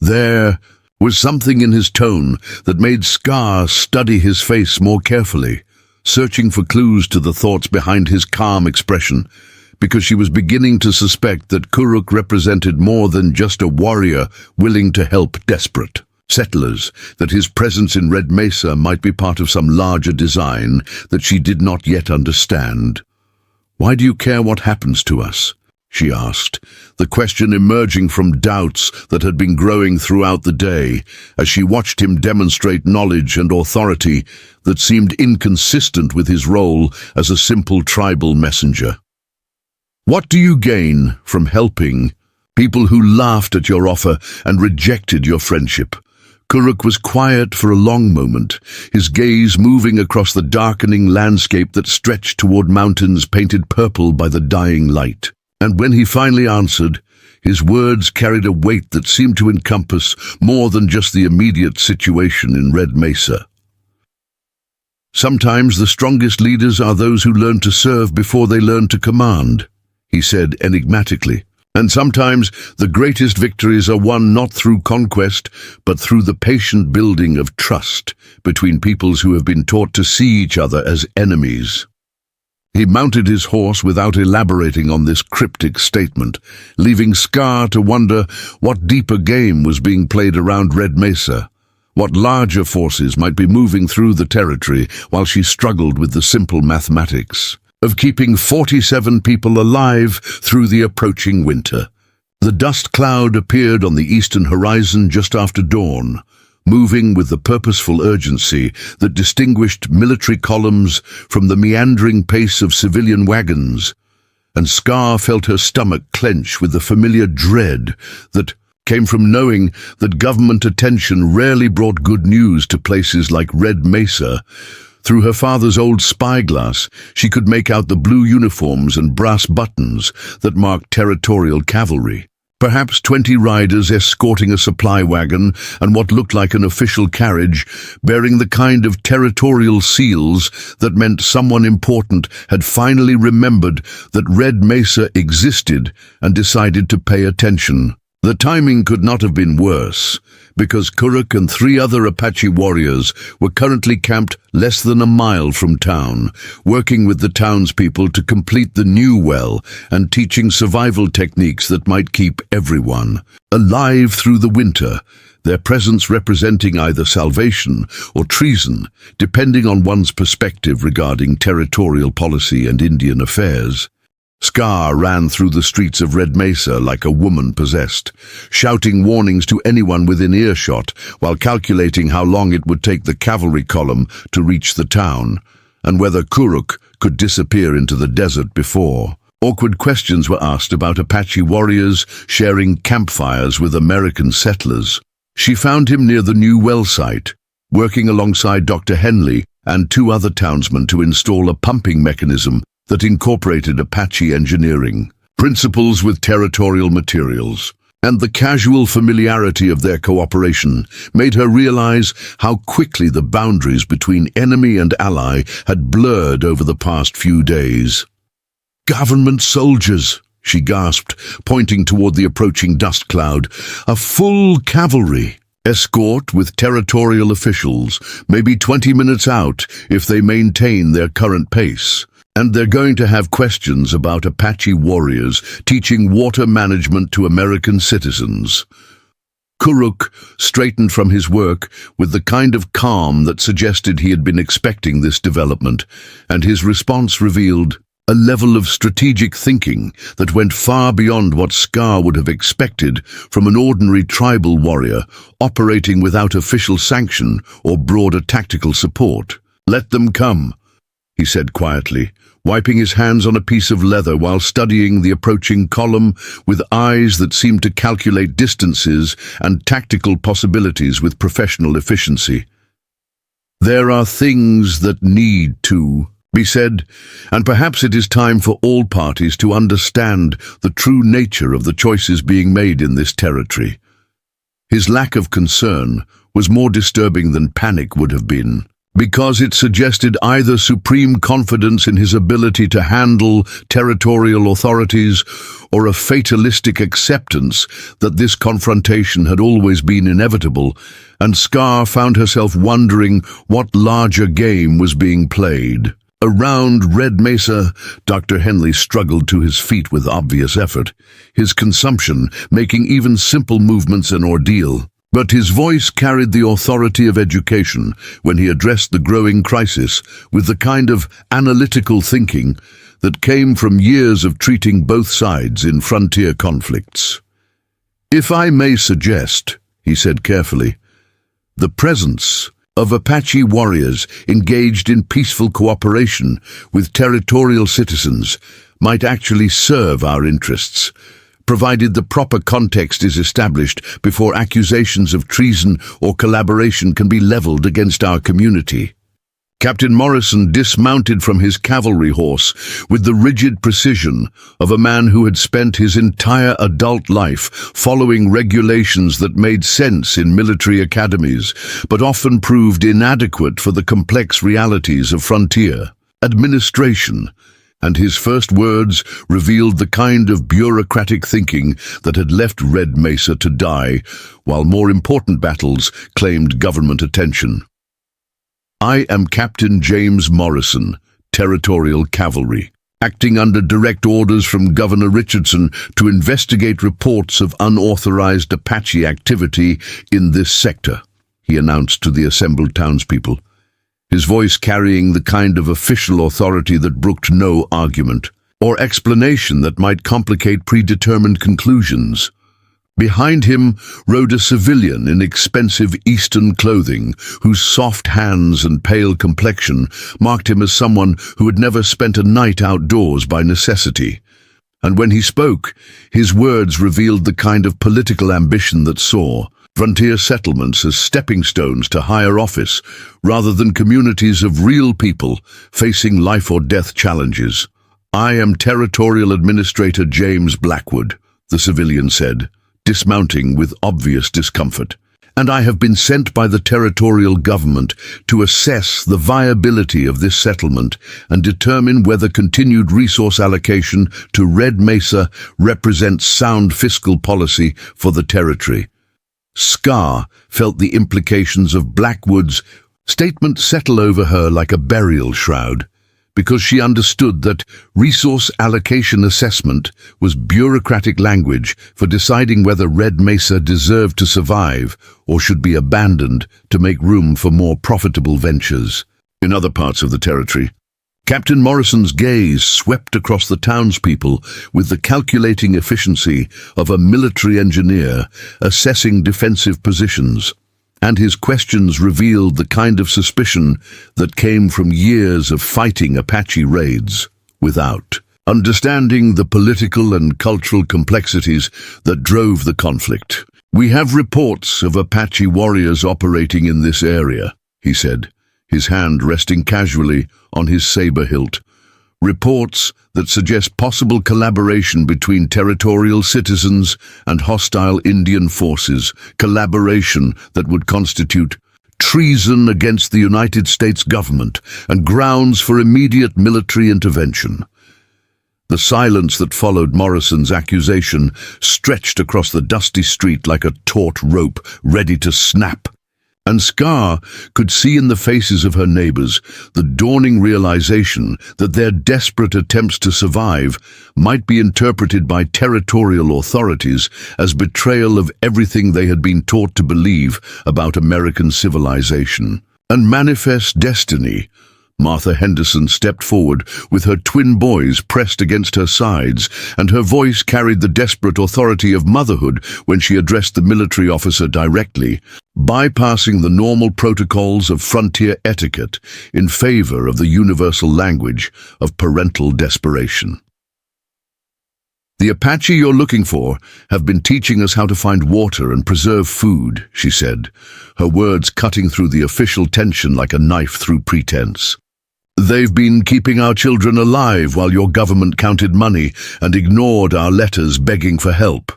There was something in his tone that made Scar study his face more carefully, searching for clues to the thoughts behind his calm expression, because she was beginning to suspect that Kuruk represented more than just a warrior willing to help desperate settlers, that his presence in Red Mesa might be part of some larger design that she did not yet understand. "Why do you care what happens to us?" she asked, the question emerging from doubts that had been growing throughout the day as she watched him demonstrate knowledge and authority that seemed inconsistent with his role as a simple tribal messenger. "What do you gain from helping people who laughed at your offer and rejected your friendship?" Kuruk was quiet for a long moment, his gaze moving across the darkening landscape that stretched toward mountains painted purple by the dying light. And when he finally answered, his words carried a weight that seemed to encompass more than just the immediate situation in Red Mesa. "Sometimes the strongest leaders are those who learn to serve before they learn to command," he said enigmatically. "And sometimes the greatest victories are won not through conquest, but through the patient building of trust between peoples who have been taught to see each other as enemies." He mounted his horse without elaborating on this cryptic statement, leaving Scar to wonder what deeper game was being played around Red Mesa, what larger forces might be moving through the territory while she struggled with the simple mathematics of keeping 47 people alive through the approaching winter. The dust cloud appeared on the eastern horizon just after dawn, moving with the purposeful urgency that distinguished military columns from the meandering pace of civilian wagons, and Scar felt her stomach clench with the familiar dread that came from knowing that government attention rarely brought good news to places like Red Mesa. Through her father's old spyglass, she could make out the blue uniforms and brass buttons that marked territorial cavalry. Perhaps 20 riders escorting a supply wagon and what looked like an official carriage, bearing the kind of territorial seals that meant someone important had finally remembered that Red Mesa existed and decided to pay attention. The timing could not have been worse, because Kuruk and 3 other Apache warriors were currently camped less than a mile from town, working with the townspeople to complete the new well and teaching survival techniques that might keep everyone alive through the winter, their presence representing either salvation or treason, depending on one's perspective regarding territorial policy and Indian affairs. Scar ran through the streets of Red Mesa like a woman possessed, shouting warnings to anyone within earshot while calculating how long it would take the cavalry column to reach the town, and whether Kuruk could disappear into the desert before. Awkward questions were asked about Apache warriors sharing campfires with American settlers. She found him near the new well site, working alongside Dr. Henley, and 2 other townsmen to install a pumping mechanism that incorporated Apache engineering, principles with territorial materials. And the casual familiarity of their cooperation made her realize how quickly the boundaries between enemy and ally had blurred over the past few days. "Government soldiers," she gasped, pointing toward the approaching dust cloud. "A full cavalry escort with territorial officials, maybe 20 minutes out if they maintain their current pace. And they're going to have questions about Apache warriors teaching water management to American citizens." Kuruk straightened from his work with the kind of calm that suggested he had been expecting this development, and his response revealed a level of strategic thinking that went far beyond what Scar would have expected from an ordinary tribal warrior operating without official sanction or broader tactical support. "Let them come," he said quietly, wiping his hands on a piece of leather while studying the approaching column with eyes that seemed to calculate distances and tactical possibilities with professional efficiency. "There are things that need to be said, and perhaps it is time for all parties to understand the true nature of the choices being made in this territory." His lack of concern was more disturbing than panic would have been, because it suggested either supreme confidence in his ability to handle territorial authorities or a fatalistic acceptance that this confrontation had always been inevitable, and Scar found herself wondering what larger game was being played. Around Red Mesa, Dr. Henley struggled to his feet with obvious effort, his consumption making even simple movements an ordeal. But his voice carried the authority of education when he addressed the growing crisis with the kind of analytical thinking that came from years of treating both sides in frontier conflicts. "If I may suggest," he said carefully, "the presence of Apache warriors engaged in peaceful cooperation with territorial citizens might actually serve our interests, provided the proper context is established before accusations of treason or collaboration can be leveled against our community." Captain Morrison dismounted from his cavalry horse with the rigid precision of a man who had spent his entire adult life following regulations that made sense in military academies, but often proved inadequate for the complex realities of frontier administration. And his first words revealed the kind of bureaucratic thinking that had left Red Mesa to die, while more important battles claimed government attention. "I am Captain James Morrison, Territorial Cavalry, acting under direct orders from Governor Richardson to investigate reports of unauthorized Apache activity in this sector," he announced to the assembled townspeople, his voice carrying the kind of official authority that brooked no argument or explanation that might complicate predetermined conclusions. Behind him rode a civilian in expensive Eastern clothing, whose soft hands and pale complexion marked him as someone who had never spent a night outdoors by necessity. And when he spoke, his words revealed the kind of political ambition that saw frontier settlements as stepping stones to higher office, rather than communities of real people facing life-or-death challenges. "I am Territorial Administrator James Blackwood," the civilian said, dismounting with obvious discomfort, "and I have been sent by the territorial government to assess the viability of this settlement and determine whether continued resource allocation to Red Mesa represents sound fiscal policy for the territory." Scar felt the implications of Blackwood's statement settle over her like a burial shroud, because she understood that resource allocation assessment was bureaucratic language for deciding whether Red Mesa deserved to survive or should be abandoned to make room for more profitable ventures. In other parts of the territory, Captain Morrison's gaze swept across the townspeople with the calculating efficiency of a military engineer assessing defensive positions, and his questions revealed the kind of suspicion that came from years of fighting Apache raids without understanding the political and cultural complexities that drove the conflict. "We have reports of Apache warriors operating in this area," he said, his hand resting casually on his saber hilt. Reports that suggest possible collaboration between territorial citizens and hostile Indian forces, collaboration that would constitute treason against the United States government and grounds for immediate military intervention. The silence that followed Morrison's accusation stretched across the dusty street like a taut rope ready to snap. And Scar could see in the faces of her neighbors the dawning realization that their desperate attempts to survive might be interpreted by territorial authorities as betrayal of everything they had been taught to believe about American civilization and manifest destiny. Martha Henderson stepped forward with her twin boys pressed against her sides, and her voice carried the desperate authority of motherhood when she addressed the military officer directly, bypassing the normal protocols of frontier etiquette in favor of the universal language of parental desperation. "The Apache you're looking for have been teaching us how to find water and preserve food," she said, her words cutting through the official tension like a knife through pretense. "They've been keeping our children alive while your government counted money and ignored our letters begging for help."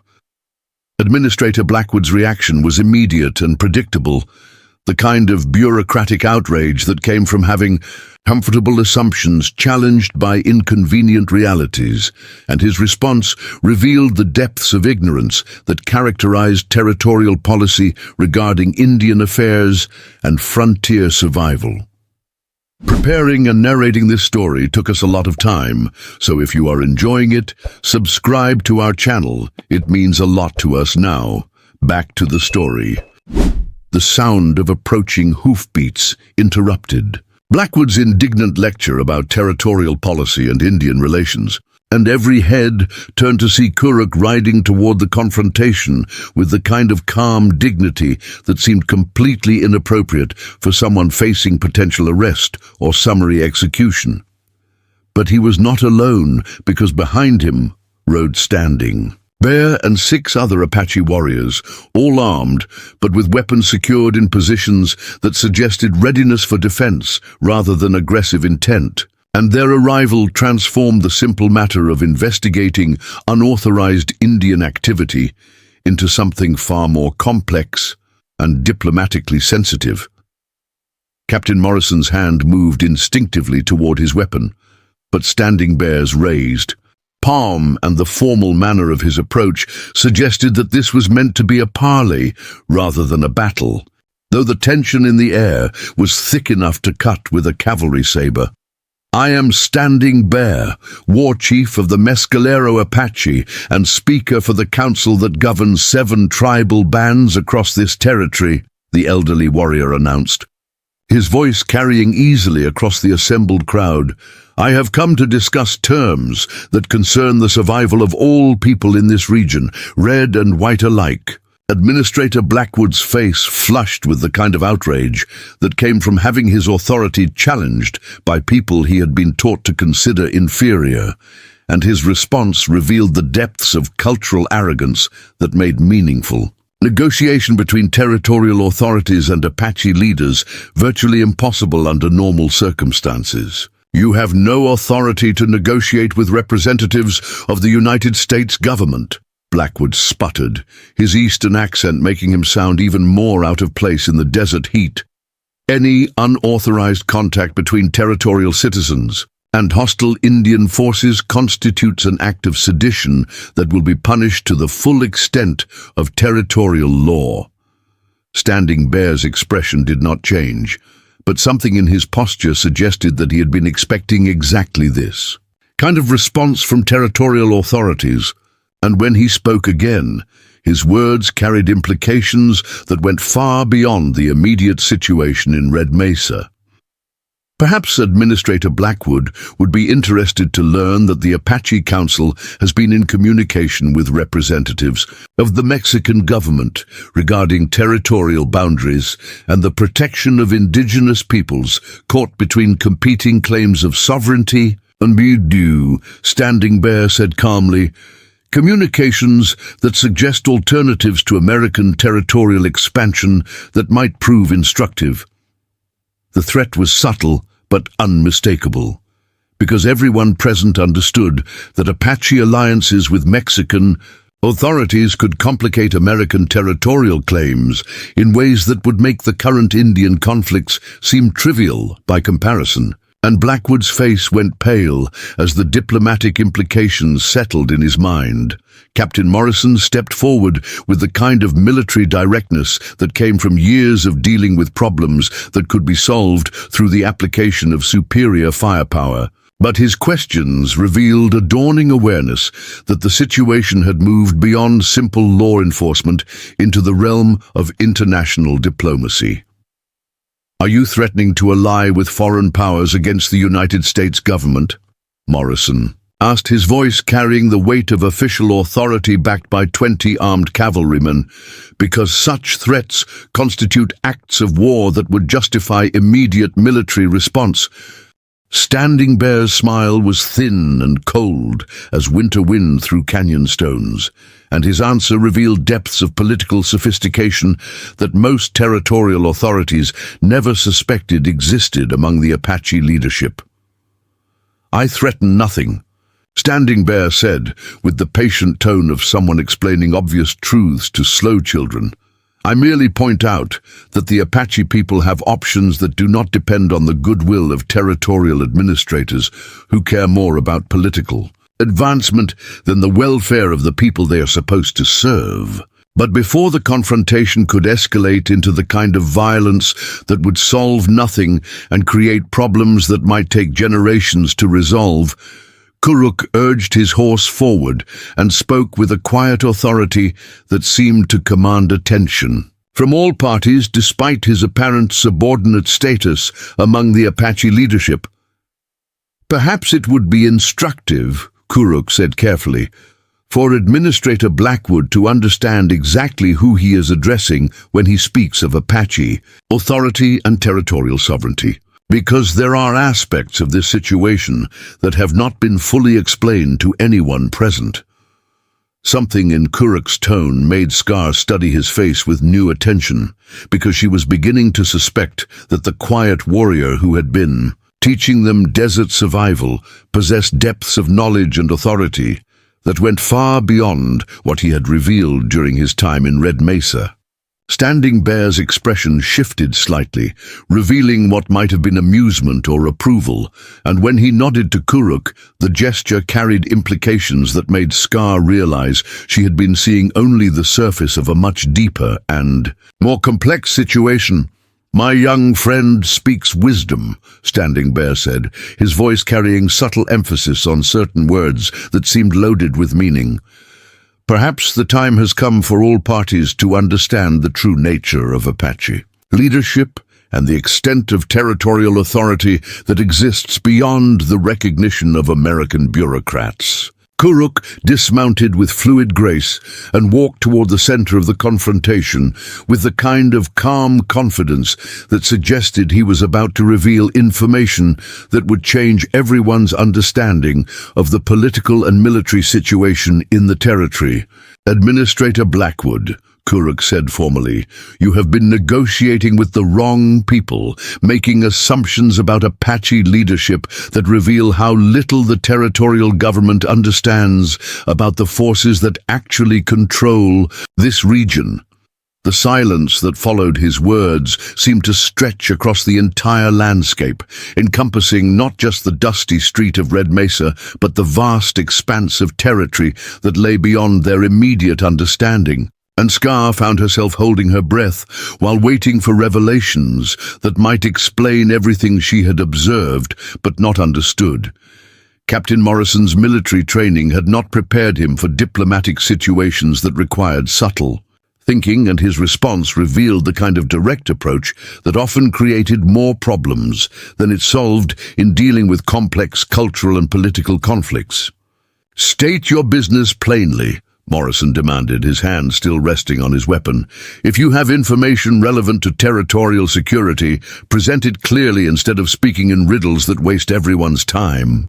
Administrator Blackwood's reaction was immediate and predictable, the kind of bureaucratic outrage that came from having comfortable assumptions challenged by inconvenient realities, and his response revealed the depths of ignorance that characterized territorial policy regarding Indian affairs and frontier survival. Preparing and narrating this story took us a lot of time, so if you are enjoying it, subscribe to our channel. It means a lot to us now. Back to the story. The sound of approaching hoofbeats interrupted Blackwood's indignant lecture about territorial policy and Indian relations, and every head turned to see Kuruk riding toward the confrontation with the kind of calm dignity that seemed completely inappropriate for someone facing potential arrest or summary execution. But he was not alone, because behind him rode Standing Bear and 6 other Apache warriors, all armed, but with weapons secured in positions that suggested readiness for defense rather than aggressive intent. And their arrival transformed the simple matter of investigating unauthorized Indian activity into something far more complex and diplomatically sensitive. Captain Morrison's hand moved instinctively toward his weapon, but Standing Bear's raised palm and the formal manner of his approach suggested that this was meant to be a parley rather than a battle, though the tension in the air was thick enough to cut with a cavalry saber. "I am Standing Bear, war chief of the Mescalero Apache and speaker for the council that governs 7 tribal bands across this territory," the elderly warrior announced, his voice carrying easily across the assembled crowd. "I have come to discuss terms that concern the survival of all people in this region, red and white alike." Administrator Blackwood's face flushed with the kind of outrage that came from having his authority challenged by people he had been taught to consider inferior, and his response revealed the depths of cultural arrogance that made meaningful negotiation between territorial authorities and Apache leaders virtually impossible under normal circumstances. "You have no authority to negotiate with representatives of the United States government," Blackwood sputtered, his Eastern accent making him sound even more out of place in the desert heat. "Any unauthorized contact between territorial citizens and hostile Indian forces constitutes an act of sedition that will be punished to the full extent of territorial law." Standing Bear's expression did not change, but something in his posture suggested that he had been expecting exactly this kind of response from territorial authorities. And when he spoke again, his words carried implications that went far beyond the immediate situation in Red Mesa. Perhaps Administrator Blackwood would be interested to learn that the Apache Council has been in communication with representatives of the Mexican government regarding territorial boundaries and the protection of indigenous peoples caught between competing claims of sovereignty and "We Standing Bear said calmly, "communications that suggest alternatives to American territorial expansion that might prove instructive." The threat was subtle but unmistakable, because everyone present understood that Apache alliances with Mexican authorities could complicate American territorial claims in ways that would make the current Indian conflicts seem trivial by comparison. And Blackwood's face went pale as the diplomatic implications settled in his mind. Captain Morrison stepped forward with the kind of military directness that came from years of dealing with problems that could be solved through the application of superior firepower. But his questions revealed a dawning awareness that the situation had moved beyond simple law enforcement into the realm of international diplomacy. "Are you threatening to ally with foreign powers against the United States government?" Morrison asked, his voice carrying the weight of official authority backed by 20 armed cavalrymen, because such threats constitute acts of war that would justify immediate military response. Standing Bear's smile was thin and cold as winter wind through canyon stones, and his answer revealed depths of political sophistication that most territorial authorities never suspected existed among the Apache leadership. "I threaten nothing," Standing Bear said, with the patient tone of someone explaining obvious truths to slow children. "I merely point out that the Apache people have options that do not depend on the goodwill of territorial administrators who care more about political advancement than the welfare of the people they are supposed to serve." But before the confrontation could escalate into the kind of violence that would solve nothing and create problems that might take generations to resolve, Kuruk urged his horse forward and spoke with a quiet authority that seemed to command attention from all parties despite his apparent subordinate status among the Apache leadership. "Perhaps it would be instructive," Kuruk said carefully, "for Administrator Blackwood to understand exactly who he is addressing when he speaks of Apache authority and territorial sovereignty. Because there are aspects of this situation that have not been fully explained to anyone present." Something in Kuruk's tone made Scar study his face with new attention, because she was beginning to suspect that the quiet warrior who had been teaching them desert survival possessed depths of knowledge and authority that went far beyond what he had revealed during his time in Red Mesa. Standing Bear's expression shifted slightly, revealing what might have been amusement or approval, and when he nodded to Kuruk, the gesture carried implications that made Scar realize she had been seeing only the surface of a much deeper and more complex situation. "My young friend speaks wisdom," Standing Bear said, his voice carrying subtle emphasis on certain words that seemed loaded with meaning. "Perhaps the time has come for all parties to understand the true nature of Apache leadership and the extent of territorial authority that exists beyond the recognition of American bureaucrats." Kuruk dismounted with fluid grace and walked toward the center of the confrontation with the kind of calm confidence that suggested he was about to reveal information that would change everyone's understanding of the political and military situation in the territory. "Administrator Blackwood," Kuruk said formally, "you have been negotiating with the wrong people, making assumptions about Apache leadership that reveal how little the territorial government understands about the forces that actually control this region." The silence that followed his words seemed to stretch across the entire landscape, encompassing not just the dusty street of Red Mesa, but the vast expanse of territory that lay beyond their immediate understanding. And Scar found herself holding her breath while waiting for revelations that might explain everything she had observed but not understood. Captain Morrison's military training had not prepared him for diplomatic situations that required subtle thinking, and his response revealed the kind of direct approach that often created more problems than it solved in dealing with complex cultural and political conflicts. "State your business plainly," Morrison demanded, his hand still resting on his weapon. "If you have information relevant to territorial security, present it clearly instead of speaking in riddles that waste everyone's time."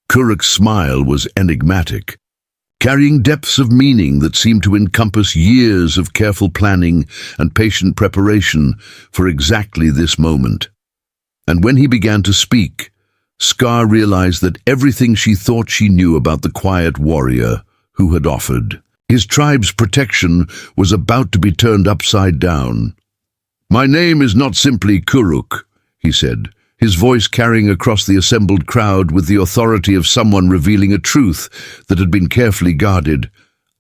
Kuruk's smile was enigmatic, carrying depths of meaning that seemed to encompass years of careful planning and patient preparation for exactly this moment. And when he began to speak, Scar realized that everything she thought she knew about the quiet warrior who had offered. His tribe's protection was about to be turned upside down. "My name is not simply Kuruk," he said, his voice carrying across the assembled crowd with the authority of someone revealing a truth that had been carefully guarded.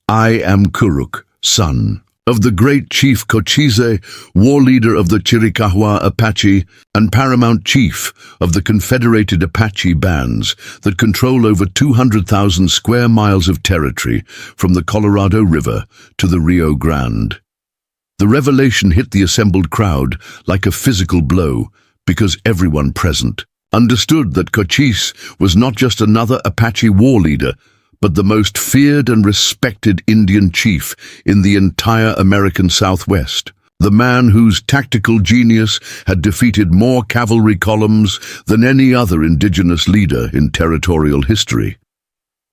"I am Kuruk, son of the great chief Cochise, war leader of the Chiricahua Apache, and paramount chief of the confederated Apache bands that control over 200,000 square miles of territory from the Colorado River to the Rio Grande." The revelation hit the assembled crowd like a physical blow, because everyone present understood that Cochise was not just another Apache war leader, but the most feared and respected Indian chief in the entire American Southwest. The man whose tactical genius had defeated more cavalry columns than any other indigenous leader in territorial history.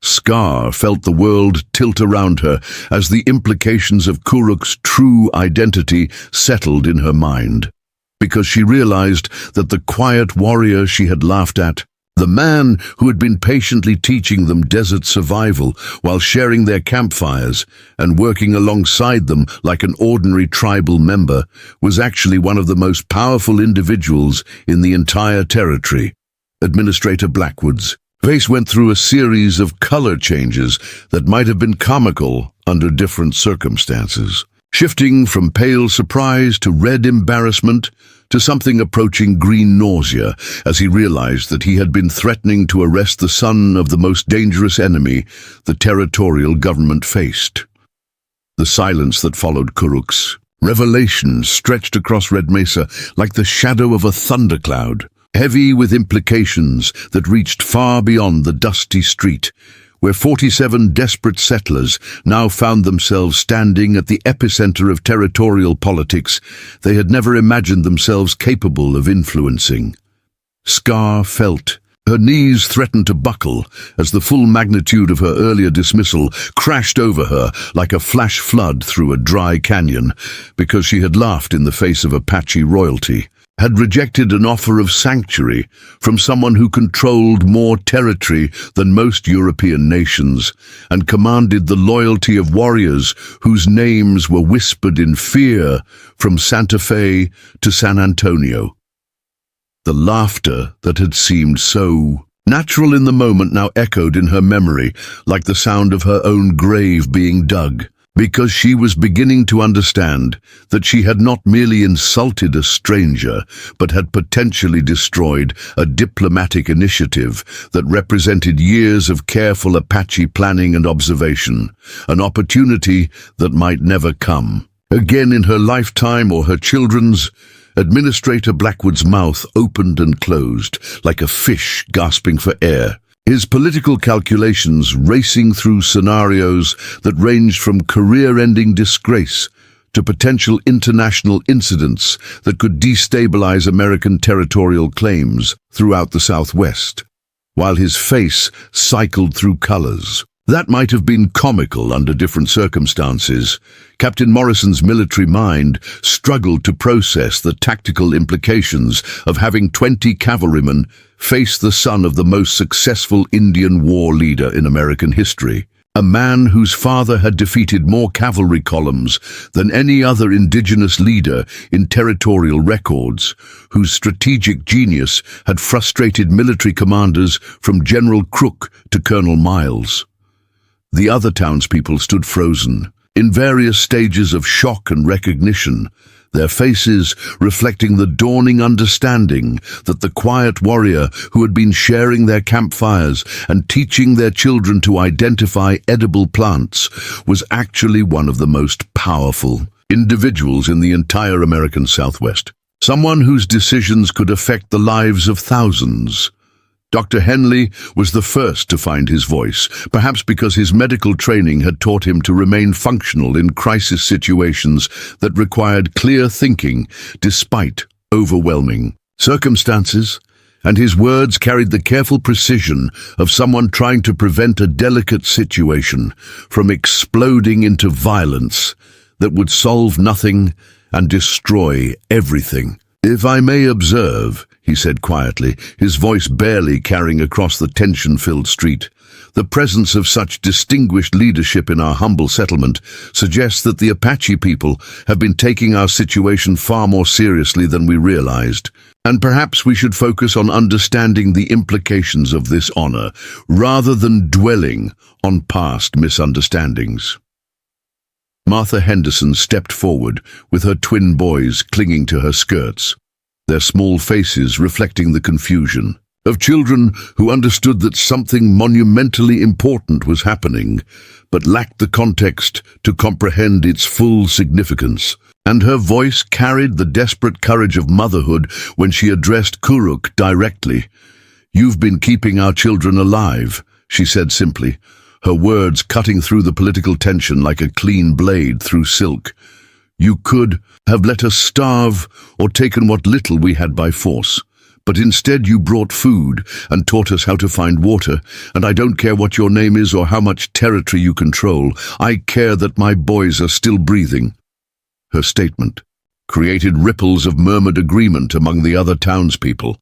Scar felt the world tilt around her as the implications of Kuruk's true identity settled in her mind, because she realized that the quiet warrior she had laughed at, the man who had been patiently teaching them desert survival while sharing their campfires and working alongside them like an ordinary tribal member, was actually one of the most powerful individuals in the entire territory. Administrator Blackwood's face went through a series of color changes that might have been comical under different circumstances, shifting from pale surprise to red embarrassment to something approaching green nausea as he realized that he had been threatening to arrest the son of the most dangerous enemy the territorial government faced. The silence that followed Kuruk's revelation stretched across Red Mesa like the shadow of a thundercloud, heavy with implications that reached far beyond the dusty street, where 47 desperate settlers now found themselves standing at the epicenter of territorial politics they had never imagined themselves capable of influencing. Scar felt her knees threatened to buckle as the full magnitude of her earlier dismissal crashed over her like a flash flood through a dry canyon, because she had laughed in the face of Apache royalty, had rejected an offer of sanctuary from someone who controlled more territory than most European nations, and commanded the loyalty of warriors whose names were whispered in fear from Santa Fe to San Antonio. The laughter that had seemed so natural in the moment now echoed in her memory like the sound of her own grave being dug, because she was beginning to understand that she had not merely insulted a stranger, but had potentially destroyed a diplomatic initiative that represented years of careful Apache planning and observation, an opportunity that might never come again in her lifetime or her children's. Administrator Blackwood's mouth opened and closed like a fish gasping for air, his political calculations racing through scenarios that ranged from career-ending disgrace to potential international incidents that could destabilize American territorial claims throughout the Southwest, while his face cycled through colors that might have been comical under different circumstances. Captain Morrison's military mind struggled to process the tactical implications of having 20 cavalrymen face the son of the most successful Indian war leader in American history, a man whose father had defeated more cavalry columns than any other indigenous leader in territorial records, whose strategic genius had frustrated military commanders from General Crook to Colonel Miles. The other townspeople stood frozen, in various stages of shock and recognition, their faces reflecting the dawning understanding that the quiet warrior who had been sharing their campfires and teaching their children to identify edible plants was actually one of the most powerful individuals in the entire American Southwest, someone whose decisions could affect the lives of thousands. Dr. Henley was the first to find his voice, perhaps because his medical training had taught him to remain functional in crisis situations that required clear thinking despite overwhelming circumstances, and his words carried the careful precision of someone trying to prevent a delicate situation from exploding into violence that would solve nothing and destroy everything. "If I may observe," he said quietly, his voice barely carrying across the tension-filled street. The presence of such distinguished leadership in our humble settlement suggests that the Apache people have been taking our situation far more seriously than we realized. And perhaps we should focus on understanding the implications of this honor, rather than dwelling on past misunderstandings. Martha Henderson stepped forward, with her twin boys clinging to her skirts, their small faces reflecting the confusion of children who understood that something monumentally important was happening, but lacked the context to comprehend its full significance. And her voice carried the desperate courage of motherhood when she addressed Kuruk directly. "You've been keeping our children alive," she said simply, her words cutting through the political tension like a clean blade through silk. "You could have let us starve or taken what little we had by force. But instead you brought food and taught us how to find water, and I don't care what your name is or how much territory you control. I care that my boys are still breathing." Her statement created ripples of murmured agreement among the other townspeople,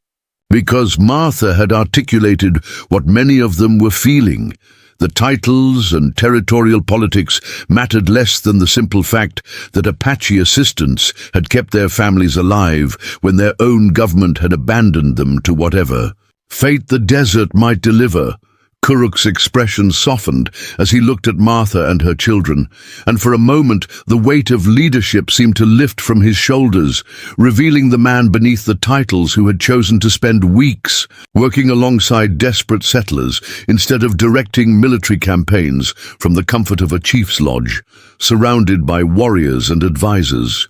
because Martha had articulated what many of them were feeling. The titles and territorial politics mattered less than the simple fact that Apache assistants had kept their families alive when their own government had abandoned them to whatever fate the desert might deliver. Kuruk's expression softened as he looked at Martha and her children, and for a moment the weight of leadership seemed to lift from his shoulders, revealing the man beneath the titles who had chosen to spend weeks working alongside desperate settlers instead of directing military campaigns from the comfort of a chief's lodge, surrounded by warriors and advisors.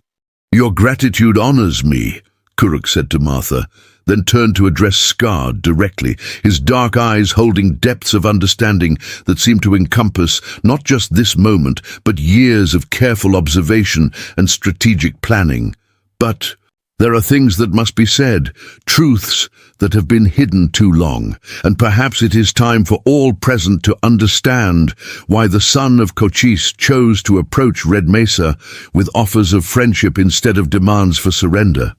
"Your gratitude honors me," Kuruk said to Martha, then turned to address Scar directly, his dark eyes holding depths of understanding that seemed to encompass not just this moment, but years of careful observation and strategic planning. "But there are things that must be said, truths that have been hidden too long, and perhaps it is time for all present to understand why the son of Cochise chose to approach Red Mesa with offers of friendship instead of demands for surrender."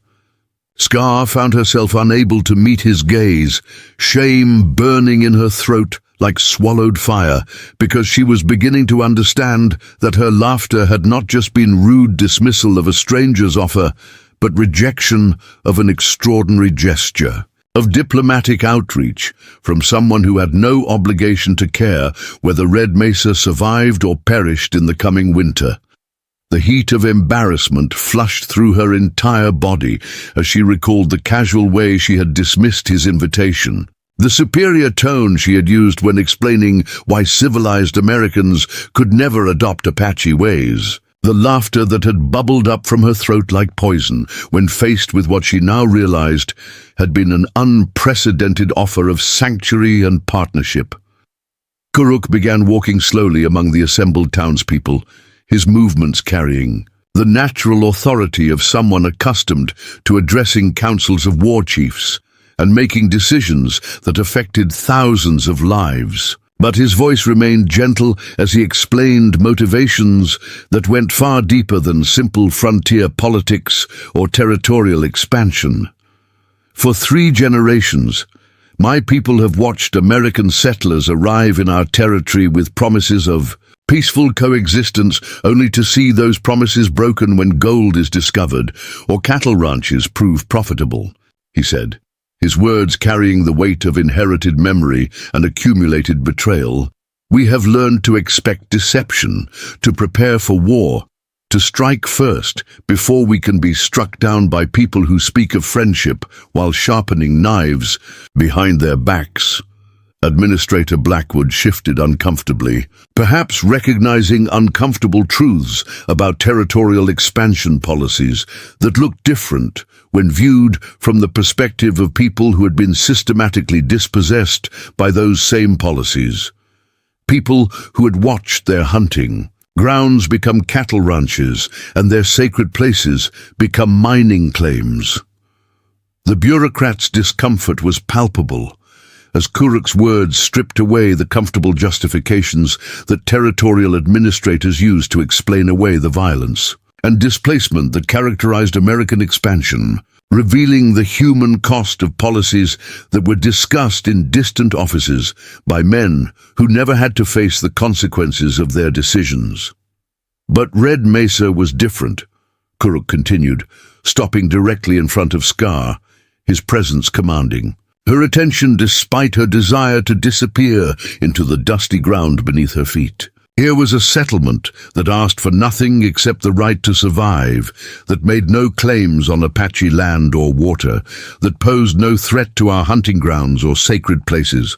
Scar found herself unable to meet his gaze, shame burning in her throat like swallowed fire, because she was beginning to understand that her laughter had not just been rude dismissal of a stranger's offer, but rejection of an extraordinary gesture, of diplomatic outreach from someone who had no obligation to care whether Red Mesa survived or perished in the coming winter. The heat of embarrassment flushed through her entire body as she recalled the casual way she had dismissed his invitation, the superior tone she had used when explaining why civilized Americans could never adopt Apache ways, the laughter that had bubbled up from her throat like poison when faced with what she now realized had been an unprecedented offer of sanctuary and partnership. Kuruk began walking slowly among the assembled townspeople, his movements carrying the natural authority of someone accustomed to addressing councils of war chiefs and making decisions that affected thousands of lives. But his voice remained gentle as he explained motivations that went far deeper than simple frontier politics or territorial expansion. "For 3 generations, my people have watched American settlers arrive in our territory with promises of peaceful coexistence, only to see those promises broken when gold is discovered or cattle ranches prove profitable," he said, his words carrying the weight of inherited memory and accumulated betrayal. "We have learned to expect deception, to prepare for war, to strike first before we can be struck down by people who speak of friendship while sharpening knives behind their backs." Administrator Blackwood shifted uncomfortably, perhaps recognizing uncomfortable truths about territorial expansion policies that looked different when viewed from the perspective of people who had been systematically dispossessed by those same policies. People who had watched their hunting grounds become cattle ranches and their sacred places become mining claims. The bureaucrats' discomfort was palpable, as Kuruk's words stripped away the comfortable justifications that territorial administrators used to explain away the violence and displacement that characterized American expansion. revealing the human cost of policies that were discussed in distant offices by men who never had to face the consequences of their decisions. But Red Mesa was different, Kuruk continued, stopping directly in front of Scar, his presence commanding. Her attention despite her desire to disappear into the dusty ground beneath her feet. Here was a settlement that asked for nothing except the right to survive, that made no claims on Apache land or water, that posed no threat to our hunting grounds or sacred places.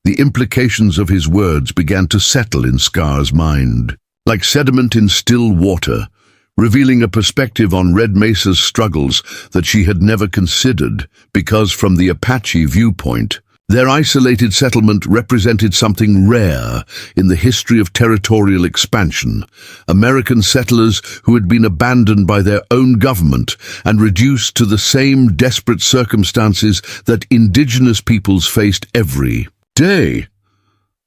The implications of his words began to settle in Scar's mind, like sediment in still water, revealing a perspective on Red Mesa's struggles that she had never considered, because from the Apache viewpoint, their isolated settlement represented something rare in the history of territorial expansion. American settlers who had been abandoned by their own government and reduced to the same desperate circumstances that indigenous peoples faced every day.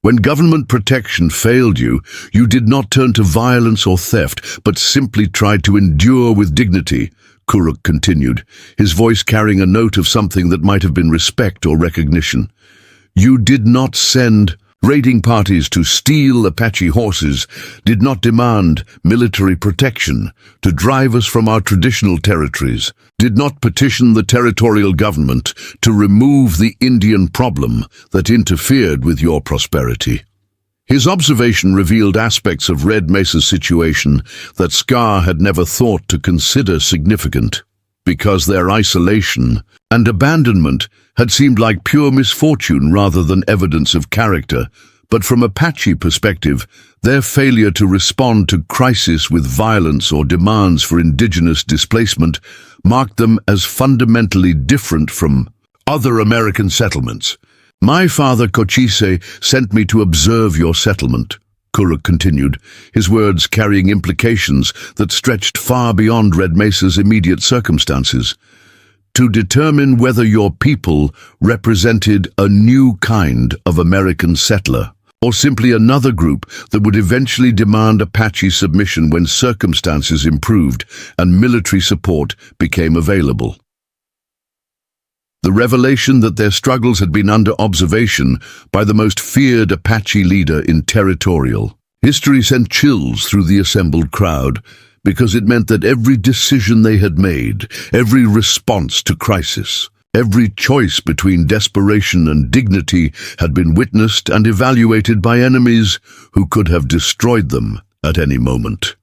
When government protection failed you, you did not turn to violence or theft, but simply tried to endure with dignity, Kuruk continued, his voice carrying a note of something that might have been respect or recognition. You did not send raiding parties to steal Apache horses, did not demand military protection to drive us from our traditional territories, did not petition the territorial government to remove the Indian problem that interfered with your prosperity. His observation revealed aspects of Red Mesa's situation that Scar had never thought to consider significant, because their isolation and abandonment had seemed like pure misfortune rather than evidence of character. But from Apache perspective, their failure to respond to crisis with violence or demands for indigenous displacement marked them as fundamentally different from other American settlements. My father Cochise sent me to observe your settlement, Kuruk continued, his words carrying implications that stretched far beyond Red Mesa's immediate circumstances, to determine whether your people represented a new kind of American settler, or simply another group that would eventually demand Apache submission when circumstances improved and military support became available. The revelation that their struggles had been under observation by the most feared Apache leader in territorial history sent chills through the assembled crowd, because it meant that every decision they had made, every response to crisis, every choice between desperation and dignity had been witnessed and evaluated by enemies who could have destroyed them at any moment.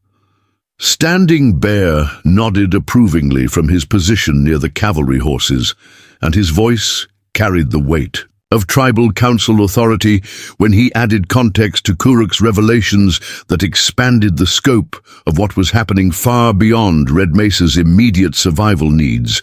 Standing Bear nodded approvingly from his position near the cavalry horses, and his voice carried the weight of tribal council authority when he added context to Kuruk's revelations that expanded the scope of what was happening far beyond Red Mesa's immediate survival needs.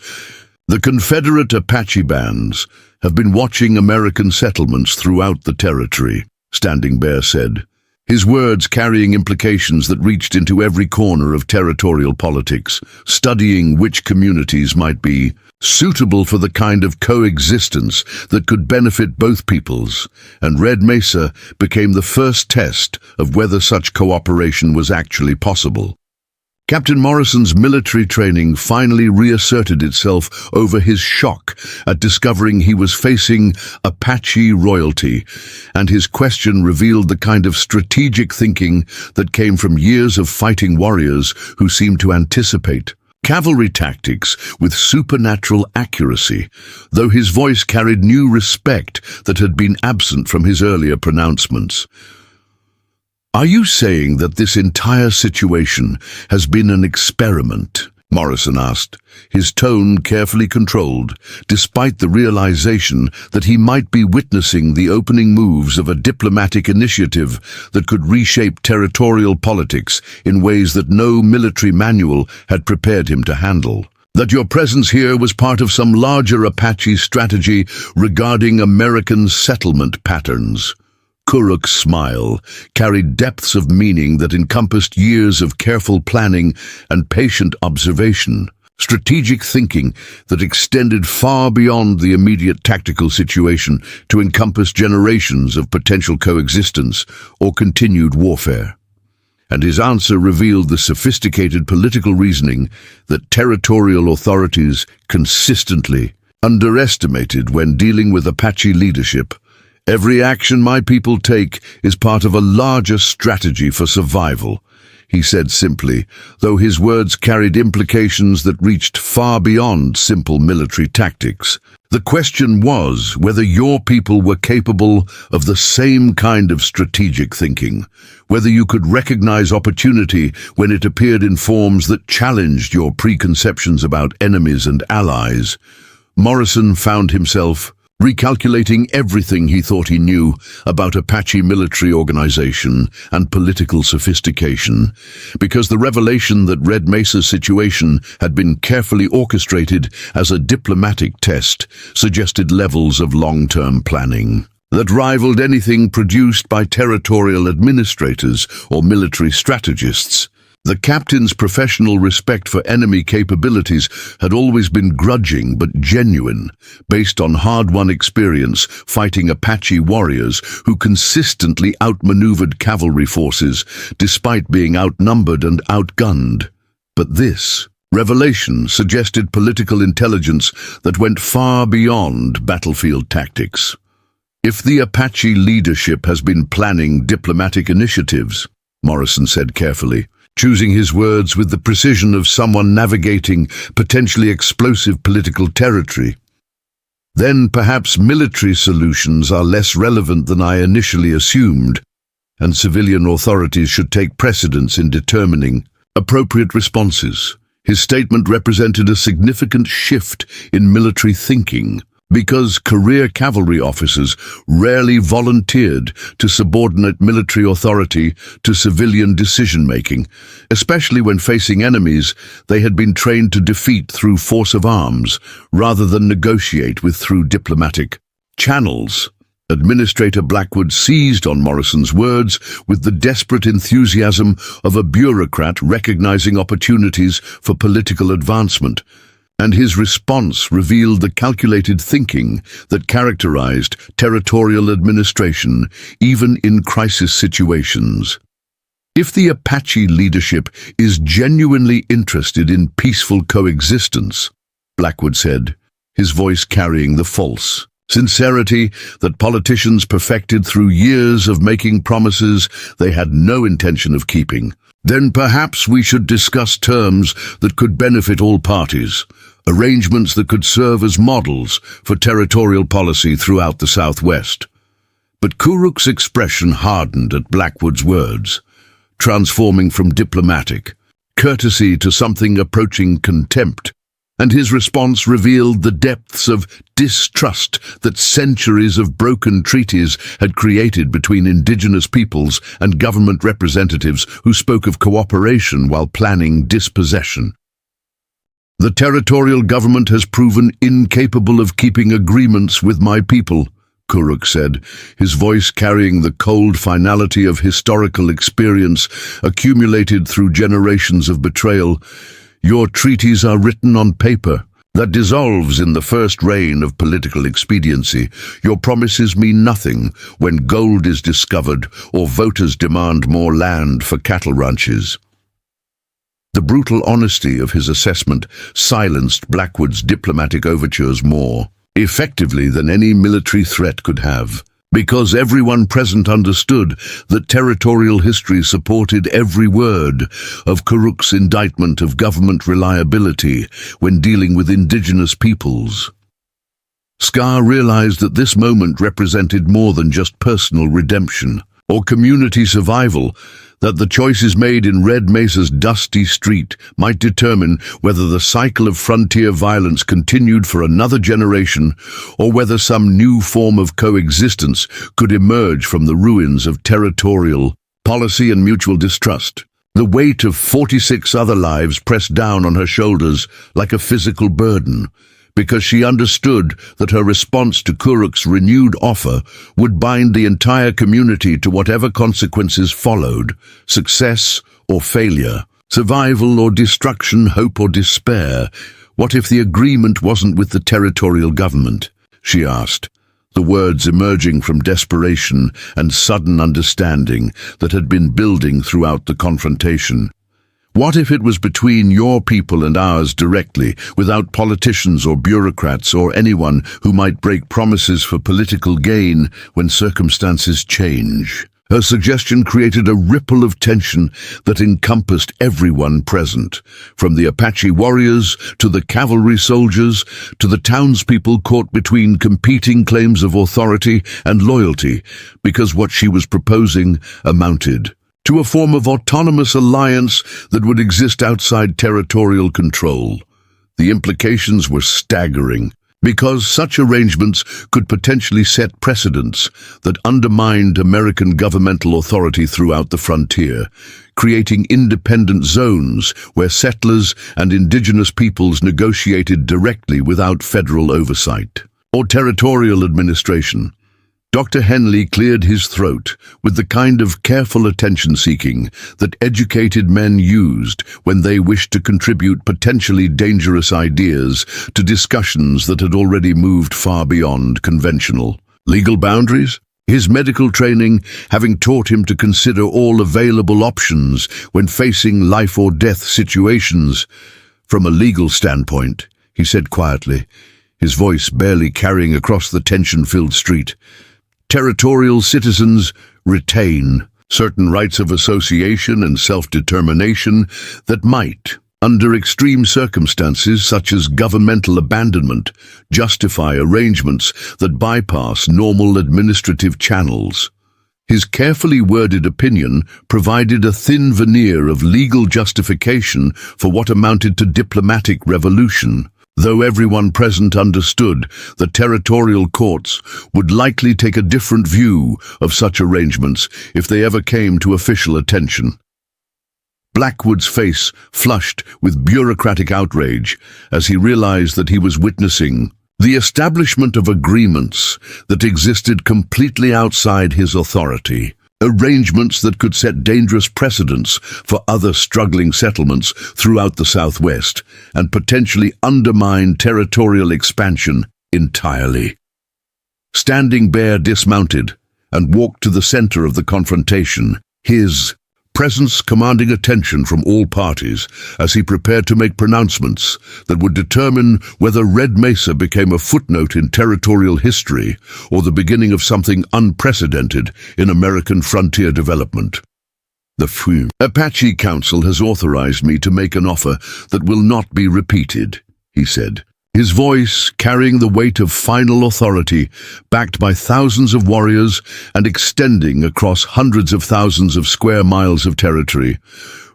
The Confederate Apache bands have been watching American settlements throughout the territory, Standing Bear said, his words carrying implications that reached into every corner of territorial politics, studying which communities might be suitable for the kind of coexistence that could benefit both peoples, and Red Mesa became the first test of whether such cooperation was actually possible. Captain Morrison's military training finally reasserted itself over his shock at discovering he was facing Apache royalty, and his question revealed the kind of strategic thinking that came from years of fighting warriors who seemed to anticipate cavalry tactics with supernatural accuracy, though his voice carried new respect that had been absent from his earlier pronouncements. Are you saying that this entire situation has been an experiment? Morrison asked, his tone carefully controlled, despite the realization that he might be witnessing the opening moves of a diplomatic initiative that could reshape territorial politics in ways that no military manual had prepared him to handle. That your presence here was part of some larger Apache strategy regarding American settlement patterns. Kuruk's smile carried depths of meaning that encompassed years of careful planning and patient observation, strategic thinking that extended far beyond the immediate tactical situation to encompass generations of potential coexistence or continued warfare. and his answer revealed the sophisticated political reasoning that territorial authorities consistently underestimated when dealing with Apache leadership. "Every action my people take is part of a larger strategy for survival," he said simply, though his words carried implications that reached far beyond simple military tactics. The question was whether your people were capable of the same kind of strategic thinking, whether you could recognize opportunity when it appeared in forms that challenged your preconceptions about enemies and allies. Morrison found himself recalculating everything he thought he knew about Apache military organization and political sophistication, because the revelation that Red Mesa's situation had been carefully orchestrated as a diplomatic test suggested levels of long-term planning that rivaled anything produced by territorial administrators or military strategists. The captain's professional respect for enemy capabilities had always been grudging but genuine, based on hard-won experience fighting Apache warriors who consistently outmaneuvered cavalry forces despite being outnumbered and outgunned. But this revelation suggested political intelligence that went far beyond battlefield tactics. "If the Apache leadership has been planning diplomatic initiatives," Morrison said carefully, choosing his words with the precision of someone navigating potentially explosive political territory, "then perhaps military solutions are less relevant than I initially assumed, and civilian authorities should take precedence in determining appropriate responses." His statement represented a significant shift in military thinking, because career cavalry officers rarely volunteered to subordinate military authority to civilian decision-making, especially when facing enemies they had been trained to defeat through force of arms rather than negotiate with through diplomatic channels. Administrator Blackwood seized on Morrison's words with the desperate enthusiasm of a bureaucrat recognizing opportunities for political advancement, and his response revealed the calculated thinking that characterized territorial administration, even in crisis situations. "If the Apache leadership is genuinely interested in peaceful coexistence," Blackwood said, his voice carrying the false sincerity that politicians perfected through years of making promises they had no intention of keeping, "then perhaps we should discuss terms that could benefit all parties, arrangements that could serve as models for territorial policy throughout the Southwest." But Kuruk's expression hardened at Blackwood's words, transforming from diplomatic courtesy to something approaching contempt, and his response revealed the depths of distrust that centuries of broken treaties had created between indigenous peoples and government representatives who spoke of cooperation while planning dispossession. "The territorial government has proven incapable of keeping agreements with my people," Kuruk said, his voice carrying the cold finality of historical experience accumulated through generations of betrayal. "Your treaties are written on paper. That dissolves in the first reign of political expediency. Your promises mean nothing when gold is discovered or voters demand more land for cattle ranches." The brutal honesty of his assessment silenced Blackwood's diplomatic overtures more effectively than any military threat could have, because everyone present understood that territorial history supported every word of Kuruk's indictment of government reliability when dealing with indigenous peoples. Scar realized that this moment represented more than just personal redemption or community survival, that the choices made in Red Mesa's dusty street might determine whether the cycle of frontier violence continued for another generation or whether some new form of coexistence could emerge from the ruins of territorial policy and mutual distrust. The weight of 46 other lives pressed down on her shoulders like a physical burden, because she understood that her response to Kuruk's renewed offer would bind the entire community to whatever consequences followed, success or failure, survival or destruction, hope or despair. What if the agreement wasn't with the territorial government? She asked, the words emerging from desperation and sudden understanding that had been building throughout the confrontation. What if it was between your people and ours directly, without politicians or bureaucrats or anyone who might break promises for political gain when circumstances change? Her suggestion created a ripple of tension that encompassed everyone present, from the Apache warriors to the cavalry soldiers to the townspeople caught between competing claims of authority and loyalty, because what she was proposing amounted to a form of autonomous alliance that would exist outside territorial control. The implications were staggering, because such arrangements could potentially set precedents that undermined American governmental authority throughout the frontier, creating independent zones where settlers and indigenous peoples negotiated directly without federal oversight or territorial administration. Dr. Henley cleared his throat with the kind of careful attention-seeking that educated men used when they wished to contribute potentially dangerous ideas to discussions that had already moved far beyond conventional legal boundaries. His medical training having taught him to consider all available options when facing life-or-death situations. From a legal standpoint, he said quietly, his voice barely carrying across the tension-filled street, territorial citizens retain certain rights of association and self-determination that might, under extreme circumstances such as governmental abandonment, justify arrangements that bypass normal administrative channels. His carefully worded opinion provided a thin veneer of legal justification for what amounted to diplomatic revolution. Though everyone present understood that territorial courts would likely take a different view of such arrangements if they ever came to official attention. Blackwood's face flushed with bureaucratic outrage as he realized that he was witnessing the establishment of agreements that existed completely outside his authority. Arrangements that could set dangerous precedents for other struggling settlements throughout the Southwest and potentially undermine territorial expansion entirely. Standing Bear dismounted and walked to the center of the confrontation, his presence commanding attention from all parties as he prepared to make pronouncements that would determine whether Red Mesa became a footnote in territorial history or the beginning of something unprecedented in American frontier development. The Apache Council has authorized me to make an offer that will not be repeated, he said, his voice carrying the weight of final authority, backed by thousands of warriors and extending across hundreds of thousands of square miles of territory.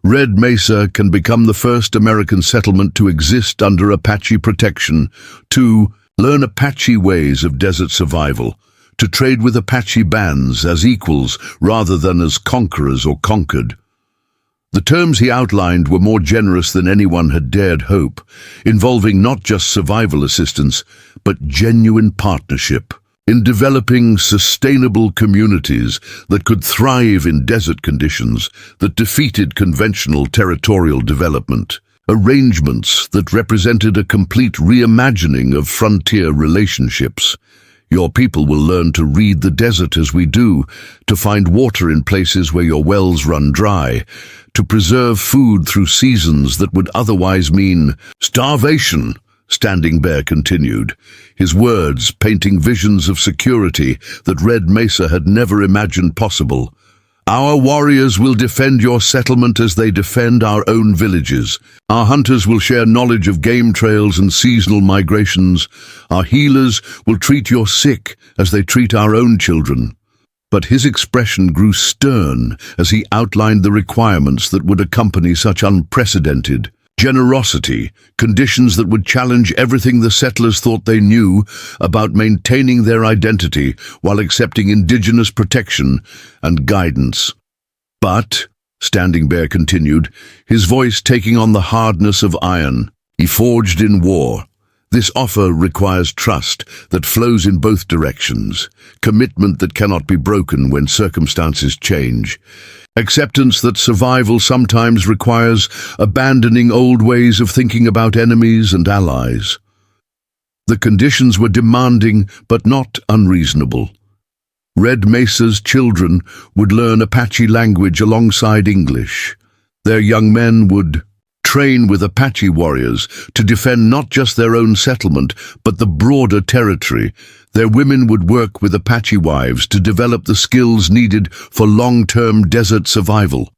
Red Mesa can become the first American settlement to exist under Apache protection, to learn Apache ways of desert survival, to trade with Apache bands as equals rather than as conquerors or conquered. The terms he outlined were more generous than anyone had dared hope, involving not just survival assistance, but genuine partnership in developing sustainable communities that could thrive in desert conditions that defeated conventional territorial development. Arrangements that represented a complete reimagining of frontier relationships. Your people will learn to read the desert as we do, to find water in places where your wells run dry, to preserve food through seasons that would otherwise mean starvation, Standing Bear continued, his words painting visions of security that Red Mesa had never imagined possible. Our warriors will defend your settlement as they defend our own villages. Our hunters will share knowledge of game trails and seasonal migrations. Our healers will treat your sick as they treat our own children. But his expression grew stern as he outlined the requirements that would accompany such unprecedented generosity, conditions that would challenge everything the settlers thought they knew about maintaining their identity while accepting indigenous protection and guidance. But, Standing Bear continued, his voice taking on the hardness of iron, he forged in war. This offer requires trust that flows in both directions, commitment that cannot be broken when circumstances change, acceptance that survival sometimes requires abandoning old ways of thinking about enemies and allies. The conditions were demanding but not unreasonable. Red Mesa's children would learn Apache language alongside English. Their young men would train with Apache warriors to defend not just their own settlement, but the broader territory. Their women would work with Apache wives to develop the skills needed for long-term desert survival.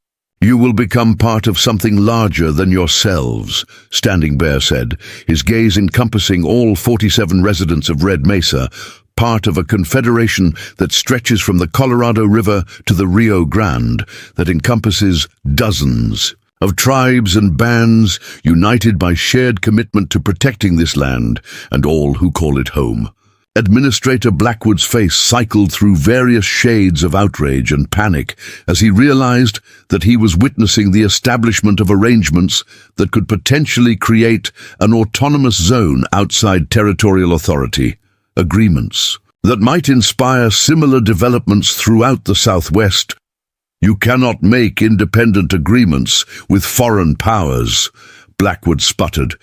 "You will become part of something larger than yourselves," Standing Bear said, his gaze encompassing all 47 residents of Red Mesa, part of a confederation that stretches from the Colorado River to the Rio Grande, that encompasses dozens of tribes and bands united by shared commitment to protecting this land and all who call it home. Administrator Blackwood's face cycled through various shades of outrage and panic as he realized that he was witnessing the establishment of arrangements that could potentially create an autonomous zone outside territorial authority, agreements that might inspire similar developments throughout the Southwest. "You cannot make independent agreements with foreign powers," Blackwood sputtered,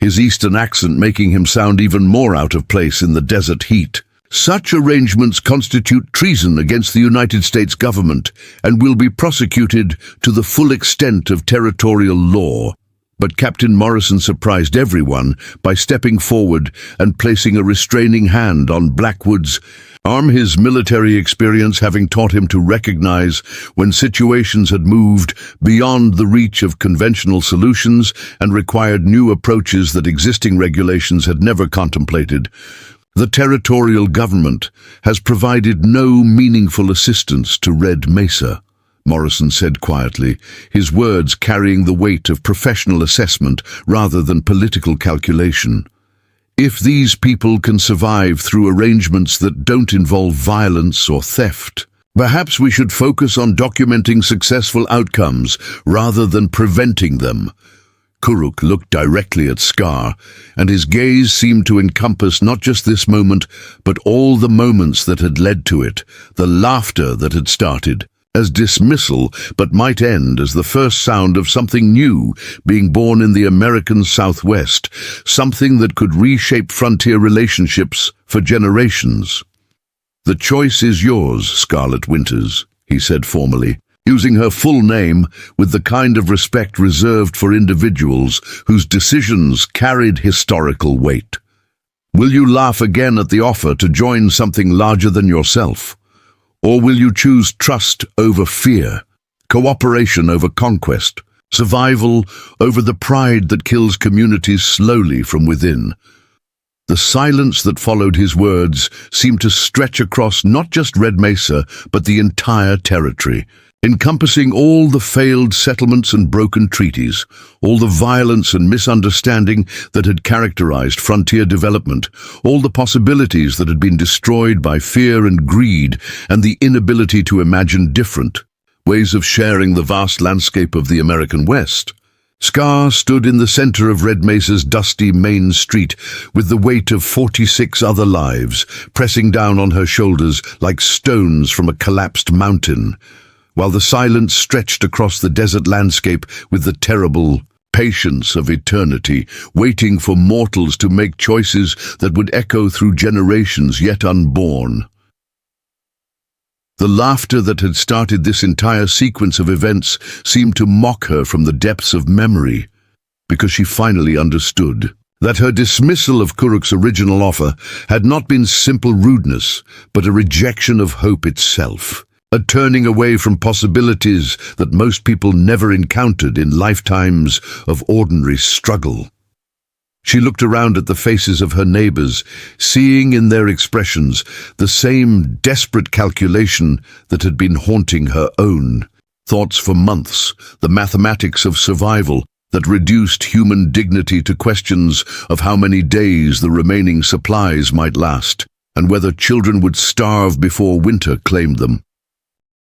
his Eastern accent making him sound even more out of place in the desert heat. "Such arrangements constitute treason against the United States government and will be prosecuted to the full extent of territorial law." But Captain Morrison surprised everyone by stepping forward and placing a restraining hand on Blackwood's arm, his military experience having taught him to recognize when situations had moved beyond the reach of conventional solutions and required new approaches that existing regulations had never contemplated. "The territorial government has provided no meaningful assistance to Red Mesa," Morrison said quietly, his words carrying the weight of professional assessment rather than political calculation. "If these people can survive through arrangements that don't involve violence or theft, perhaps we should focus on documenting successful outcomes rather than preventing them." Kuruk looked directly at Scar, and his gaze seemed to encompass not just this moment, but all the moments that had led to it, the laughter that had started as dismissal but might end as the first sound of something new being born in the American Southwest, something that could reshape frontier relationships for generations. "The choice is yours, Scarlet Winters," he said formally, using her full name with the kind of respect reserved for individuals whose decisions carried historical weight. "Will you laugh again at the offer to join something larger than yourself? Or will you choose trust over fear, cooperation over conquest, survival over the pride that kills communities slowly from within?" The silence that followed his words seemed to stretch across not just Red Mesa, but the entire territory, encompassing all the failed settlements and broken treaties, all the violence and misunderstanding that had characterized frontier development, all the possibilities that had been destroyed by fear and greed, and the inability to imagine different ways of sharing the vast landscape of the American West. Scar stood in the center of Red Mesa's dusty main street with the weight of 46 other lives pressing down on her shoulders like stones from a collapsed mountain, while the silence stretched across the desert landscape with the terrible patience of eternity, waiting for mortals to make choices that would echo through generations yet unborn. The laughter that had started this entire sequence of events seemed to mock her from the depths of memory, because she finally understood that her dismissal of Kuruk's original offer had not been simple rudeness, but a rejection of hope itself. A turning away from possibilities that most people never encountered in lifetimes of ordinary struggle. She looked around at the faces of her neighbors, seeing in their expressions the same desperate calculation that had been haunting her own thoughts for months, the mathematics of survival that reduced human dignity to questions of how many days the remaining supplies might last, and whether children would starve before winter claimed them.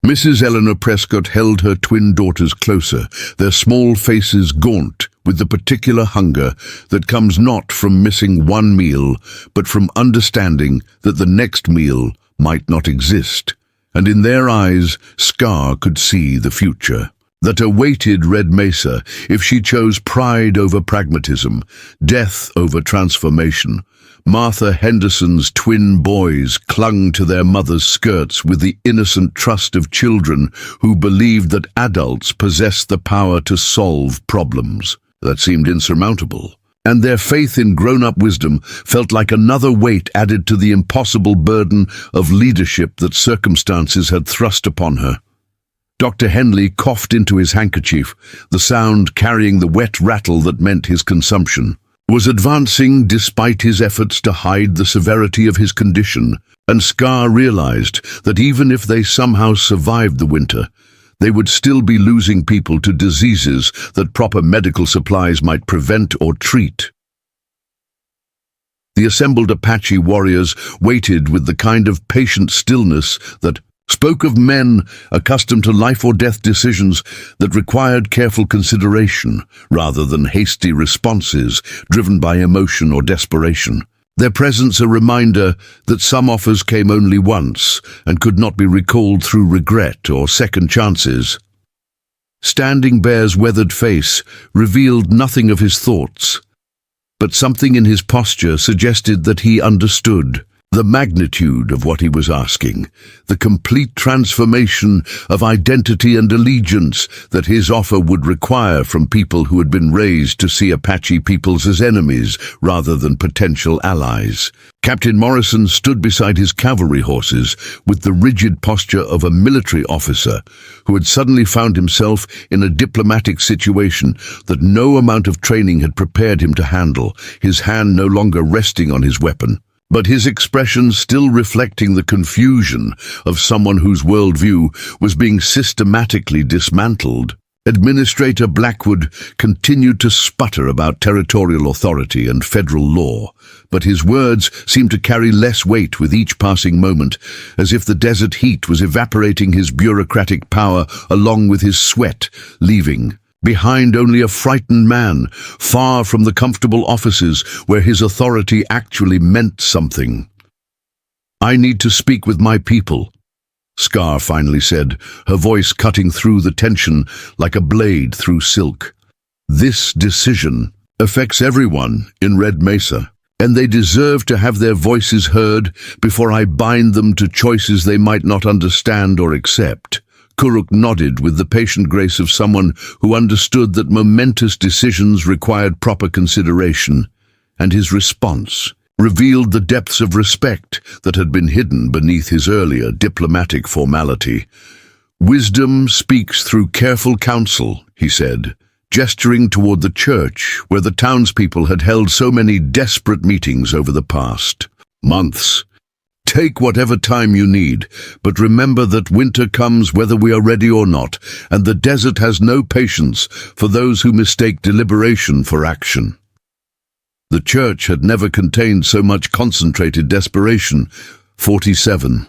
Mrs. Eleanor Prescott held her twin daughters closer, their small faces gaunt with the particular hunger that comes not from missing one meal, but from understanding that the next meal might not exist. And in their eyes, Scar could see the future that awaited Red Mesa if she chose pride over pragmatism, death over transformation, Martha Henderson's twin boys clung to their mother's skirts with the innocent trust of children who believed that adults possessed the power to solve problems that seemed insurmountable. And their faith in grown-up wisdom felt like another weight added to the impossible burden of leadership that circumstances had thrust upon her. Dr. Henley coughed into his handkerchief, the sound carrying the wet rattle that meant his consumption. Was advancing despite his efforts to hide the severity of his condition, and Scar realized that even if they somehow survived the winter, they would still be losing people to diseases that proper medical supplies might prevent or treat. The assembled Apache warriors waited with the kind of patient stillness that spoke of men accustomed to life or death decisions that required careful consideration rather than hasty responses driven by emotion or desperation. Their presence a reminder that some offers came only once and could not be recalled through regret or second chances. Standing Bear's weathered face revealed nothing of his thoughts, but something in his posture suggested that he understood the magnitude of what he was asking, the complete transformation of identity and allegiance that his offer would require from people who had been raised to see Apache peoples as enemies rather than potential allies. Captain Morrison stood beside his cavalry horses with the rigid posture of a military officer who had suddenly found himself in a diplomatic situation that no amount of training had prepared him to handle, his hand no longer resting on his weapon, but his expression still reflecting the confusion of someone whose worldview was being systematically dismantled. Administrator Blackwood continued to sputter about territorial authority and federal law, but his words seemed to carry less weight with each passing moment, as if the desert heat was evaporating his bureaucratic power along with his sweat, leaving behind only a frightened man, far from the comfortable offices where his authority actually meant something. "I need to speak with my people," Scar finally said, her voice cutting through the tension like a blade through silk. "This decision affects everyone in Red Mesa, and they deserve to have their voices heard before I bind them to choices they might not understand or accept." Kuruk nodded with the patient grace of someone who understood that momentous decisions required proper consideration, and his response revealed the depths of respect that had been hidden beneath his earlier diplomatic formality. "Wisdom speaks through careful counsel," he said, gesturing toward the church where the townspeople had held so many desperate meetings over the past months. "Take whatever time you need, but remember that winter comes whether we are ready or not, and the desert has no patience for those who mistake deliberation for action." The church had never contained so much concentrated desperation. 47.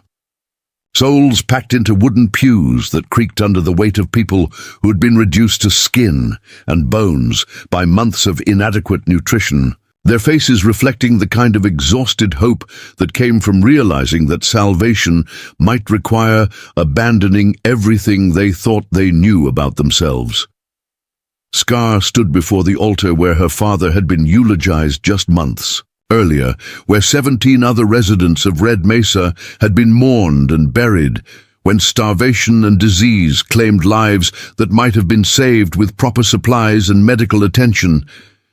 Souls packed into wooden pews that creaked under the weight of people who had been reduced to skin and bones by months of inadequate nutrition, their faces reflecting the kind of exhausted hope that came from realizing that salvation might require abandoning everything they thought they knew about themselves. Scar stood before the altar where her father had been eulogized just months earlier, where 17 other residents of Red Mesa had been mourned and buried, when starvation and disease claimed lives that might have been saved with proper supplies and medical attention,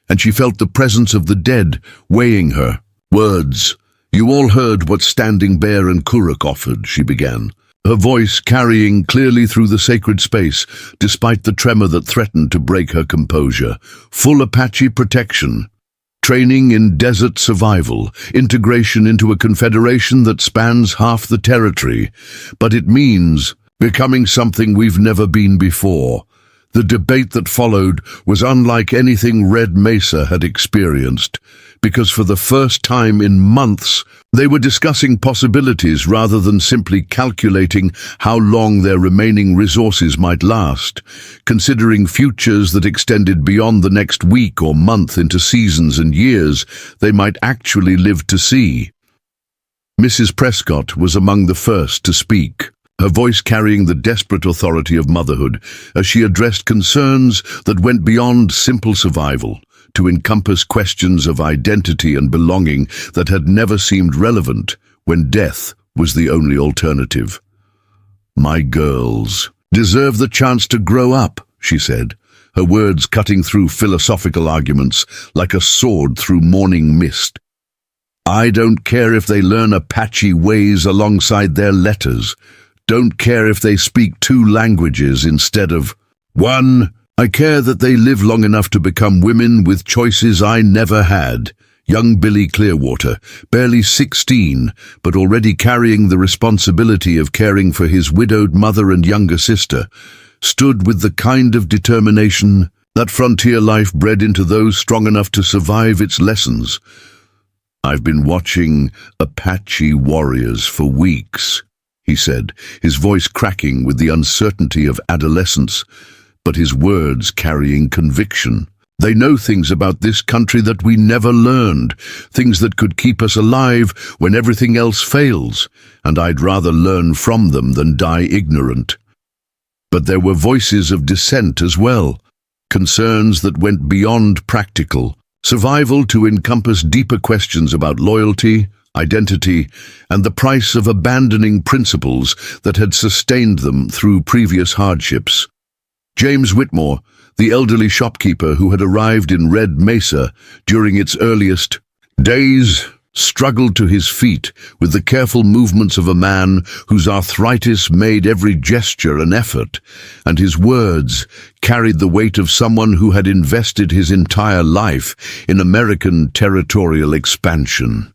and she felt the presence of the dead weighing her. "Words. You all heard what Standing Bear and Kuruk offered," she began, her voice carrying clearly through the sacred space, despite the tremor that threatened to break her composure. "Full Apache protection, training in desert survival, integration into a confederation that spans half the territory, but it means becoming something we've never been before." The debate that followed was unlike anything Red Mesa had experienced, because for the first time in months, they were discussing possibilities rather than simply calculating how long their remaining resources might last, considering futures that extended beyond the next week or month into seasons and years they might actually live to see. Mrs. Prescott was among the first to speak, her voice carrying the desperate authority of motherhood as she addressed concerns that went beyond simple survival to encompass questions of identity and belonging that had never seemed relevant when death was the only alternative. "My girls deserve the chance to grow up," she said, her words cutting through philosophical arguments like a sword through morning mist. "I don't care if they learn Apache ways alongside their letters. Don't care if they speak 2 languages instead of 1. I care that they live long enough to become women with choices I never had." Young Billy Clearwater, barely 16, but already carrying the responsibility of caring for his widowed mother and younger sister, stood with the kind of determination that frontier life bred into those strong enough to survive its lessons. "I've been watching Apache warriors for weeks," he said, his voice cracking with the uncertainty of adolescence, but his words carrying conviction. "They know things about this country that we never learned, things that could keep us alive when everything else fails, and I'd rather learn from them than die ignorant." But there were voices of dissent as well, concerns that went beyond practical survival to encompass deeper questions about loyalty, identity, and the price of abandoning principles that had sustained them through previous hardships. James Whitmore, the elderly shopkeeper who had arrived in Red Mesa during its earliest days, struggled to his feet with the careful movements of a man whose arthritis made every gesture an effort, and his words carried the weight of someone who had invested his entire life in American territorial expansion.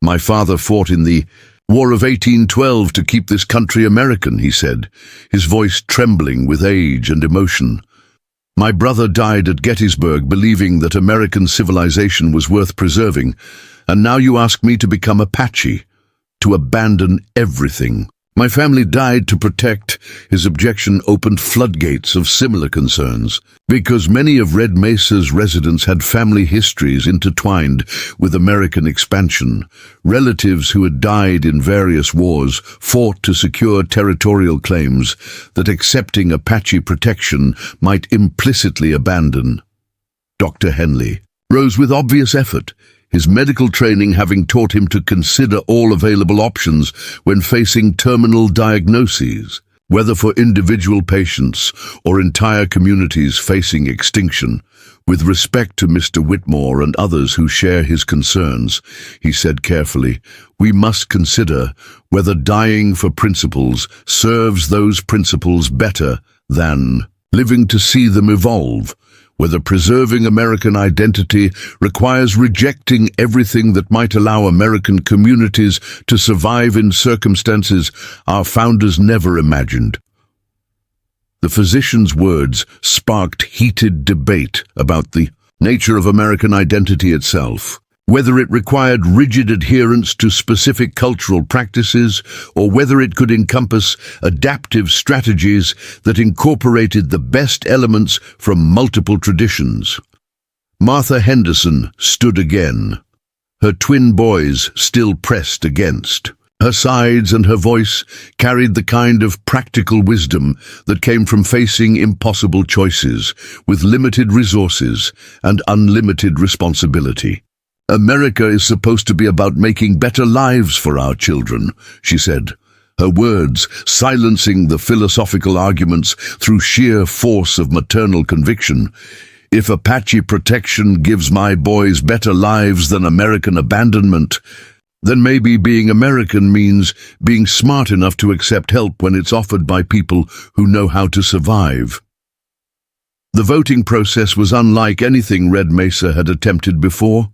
"My father fought in the War of 1812 to keep this country American," he said, his voice trembling with age and emotion. "My brother died at Gettysburg believing that American civilization was worth preserving, and now you ask me to become Apache, to abandon everything. My family died to protect." His objection opened floodgates of similar concerns, because many of Red Mesa's residents had family histories intertwined with American expansion. Relatives who had died in various wars fought to secure territorial claims that accepting Apache protection might implicitly abandon. Dr. Henley rose with obvious effort, his medical training having taught him to consider all available options when facing terminal diagnoses, whether for individual patients or entire communities facing extinction. "With respect to Mr. Whitmore and others who share his concerns," he said carefully, "we must consider whether dying for principles serves those principles better than living to see them evolve, whether preserving American identity requires rejecting everything that might allow American communities to survive in circumstances our founders never imagined." The physician's words sparked heated debate about the nature of American identity itself, whether it required rigid adherence to specific cultural practices or whether it could encompass adaptive strategies that incorporated the best elements from multiple traditions. Martha Henderson stood again, her twin boys still pressed against. Her sides and her voice carried the kind of practical wisdom that came from facing impossible choices with limited resources and unlimited responsibility. "America is supposed to be about making better lives for our children," she said, her words silencing the philosophical arguments through sheer force of maternal conviction. "If Apache protection gives my boys better lives than American abandonment, then maybe being American means being smart enough to accept help when it's offered by people who know how to survive." The voting process was unlike anything Red Mesa had attempted before,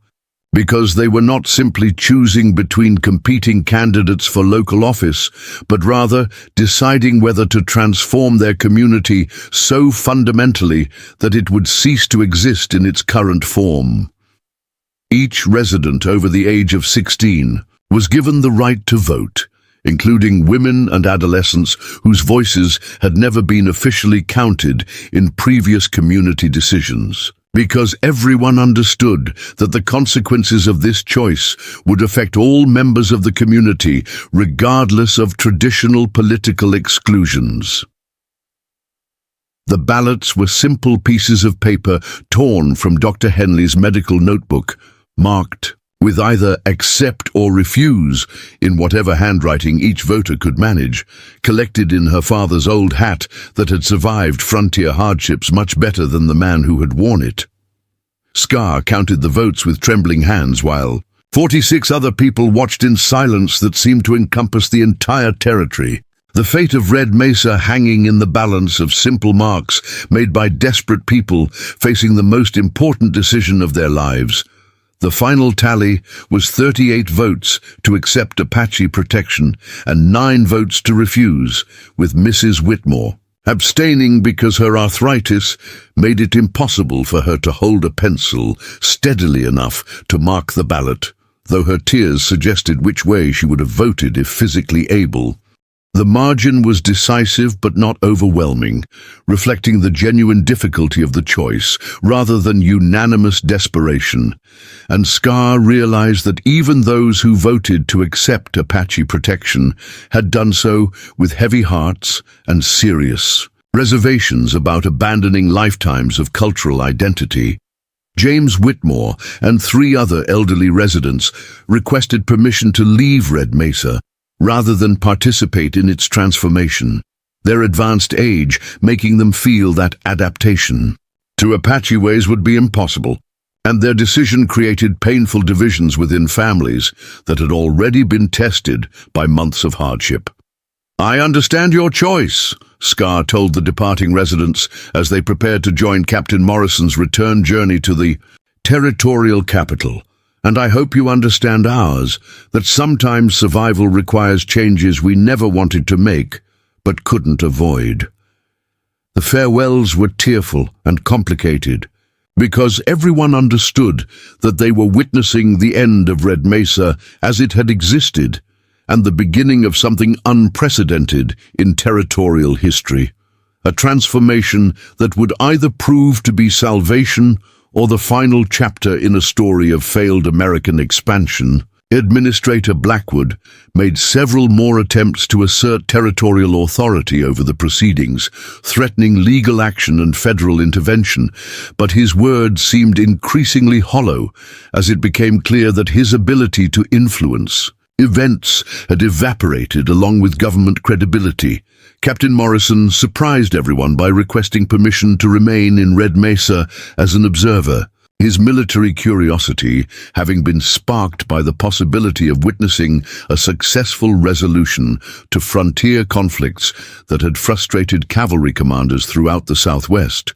because they were not simply choosing between competing candidates for local office, but rather deciding whether to transform their community so fundamentally that it would cease to exist in its current form. Each resident over the age of 16 was given the right to vote, including women and adolescents whose voices had never been officially counted in previous community decisions, because everyone understood that the consequences of this choice would affect all members of the community, regardless of traditional political exclusions. The ballots were simple pieces of paper torn from Dr. Henley's medical notebook, marked with either accept or refuse in whatever handwriting each voter could manage, collected in her father's old hat that had survived frontier hardships much better than the man who had worn it. Scar counted the votes with trembling hands while 46 other people watched in silence that seemed to encompass the entire territory. The fate of Red Mesa hanging in the balance of simple marks made by desperate people facing the most important decision of their lives. The final tally was 38 votes to accept Apache protection and 9 votes to refuse, with Mrs. Whitmore abstaining because her arthritis made it impossible for her to hold a pencil steadily enough to mark the ballot, though her tears suggested which way she would have voted if physically able. The margin was decisive but not overwhelming, reflecting the genuine difficulty of the choice rather than unanimous desperation, and Scar realized that even those who voted to accept Apache protection had done so with heavy hearts and serious reservations about abandoning lifetimes of cultural identity. James Whitmore and 3 other elderly residents requested permission to leave Red Mesa rather than participate in its transformation, their advanced age making them feel that adaptation to Apache ways would be impossible, and their decision created painful divisions within families that had already been tested by months of hardship. "I understand your choice," Scar told the departing residents as they prepared to join Captain Morrison's return journey to the territorial capital. "And I hope you understand ours, that sometimes survival requires changes we never wanted to make, but couldn't avoid." The farewells were tearful and complicated, because everyone understood that they were witnessing the end of Red Mesa as it had existed, and the beginning of something unprecedented in territorial history, a transformation that would either prove to be salvation or the final chapter in a story of failed American expansion. Administrator Blackwood made several more attempts to assert territorial authority over the proceedings, threatening legal action and federal intervention, but his words seemed increasingly hollow as it became clear that his ability to influence events had evaporated along with government credibility. Captain Morrison surprised everyone by requesting permission to remain in Red Mesa as an observer, his military curiosity having been sparked by the possibility of witnessing a successful resolution to frontier conflicts that had frustrated cavalry commanders throughout the Southwest.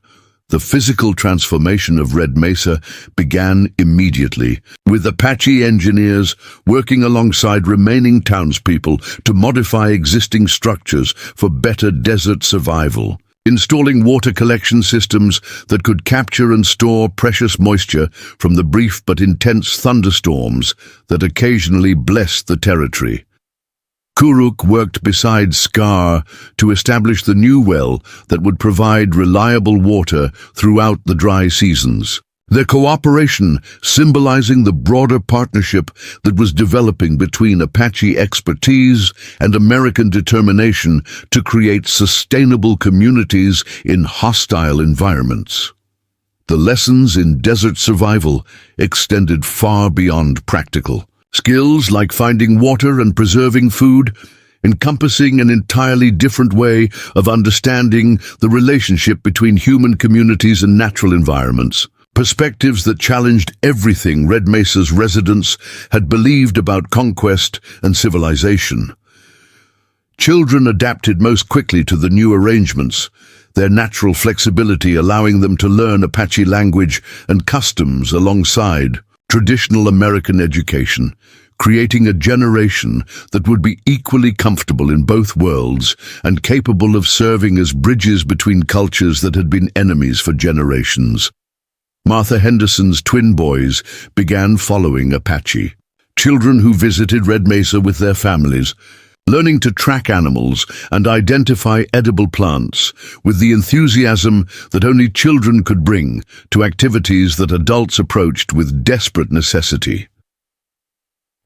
The physical transformation of Red Mesa began immediately, with Apache engineers working alongside remaining townspeople to modify existing structures for better desert survival, installing water collection systems that could capture and store precious moisture from the brief but intense thunderstorms that occasionally blessed the territory. Kuruk worked beside Scar to establish the new well that would provide reliable water throughout the dry seasons. Their cooperation symbolizing the broader partnership that was developing between Apache expertise and American determination to create sustainable communities in hostile environments. The lessons in desert survival extended far beyond practical skills like finding water and preserving food, encompassing an entirely different way of understanding the relationship between human communities and natural environments. Perspectives that challenged everything Red Mesa's residents had believed about conquest and civilization. Children adapted most quickly to the new arrangements, their natural flexibility allowing them to learn Apache language and customs alongside traditional American education, creating a generation that would be equally comfortable in both worlds and capable of serving as bridges between cultures that had been enemies for generations. Martha Henderson's twin boys began following Apache, children who visited Red Mesa with their families, learning to track animals and identify edible plants with the enthusiasm that only children could bring to activities that adults approached with desperate necessity.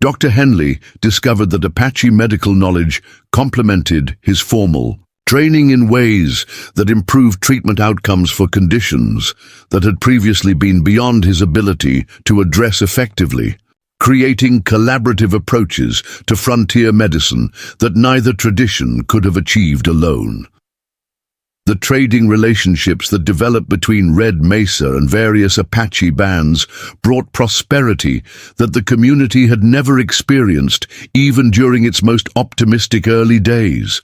Dr. Henley discovered that Apache medical knowledge complemented his formal training in ways that improved treatment outcomes for conditions that had previously been beyond his ability to address effectively, creating collaborative approaches to frontier medicine that neither tradition could have achieved alone. The trading relationships that developed between Red Mesa and various Apache bands brought prosperity that the community had never experienced even during its most optimistic early days,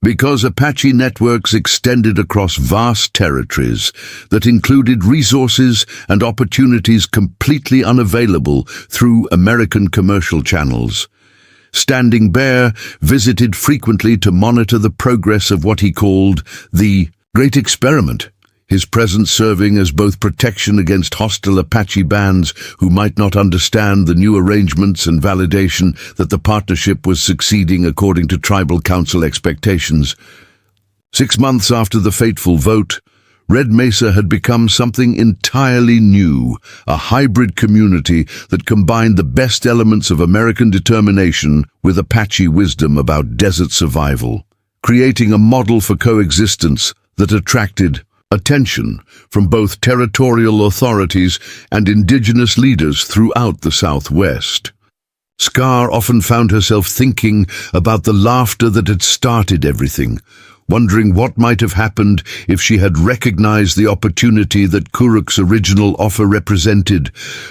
because Apache networks extended across vast territories that included resources and opportunities completely unavailable through American commercial channels. Standing Bear visited frequently to monitor the progress of what he called the Great Experiment, his presence serving as both protection against hostile Apache bands who might not understand the new arrangements and validation that the partnership was succeeding according to tribal council expectations. 6 months after the fateful vote, Red Mesa had become something entirely new, a hybrid community that combined the best elements of American determination with Apache wisdom about desert survival, creating a model for coexistence that attracted attention from both territorial authorities and indigenous leaders throughout the Southwest. Scar often found herself thinking about the laughter that had started everything, wondering what might have happened if she had recognized the opportunity that Kuruk's original offer represented,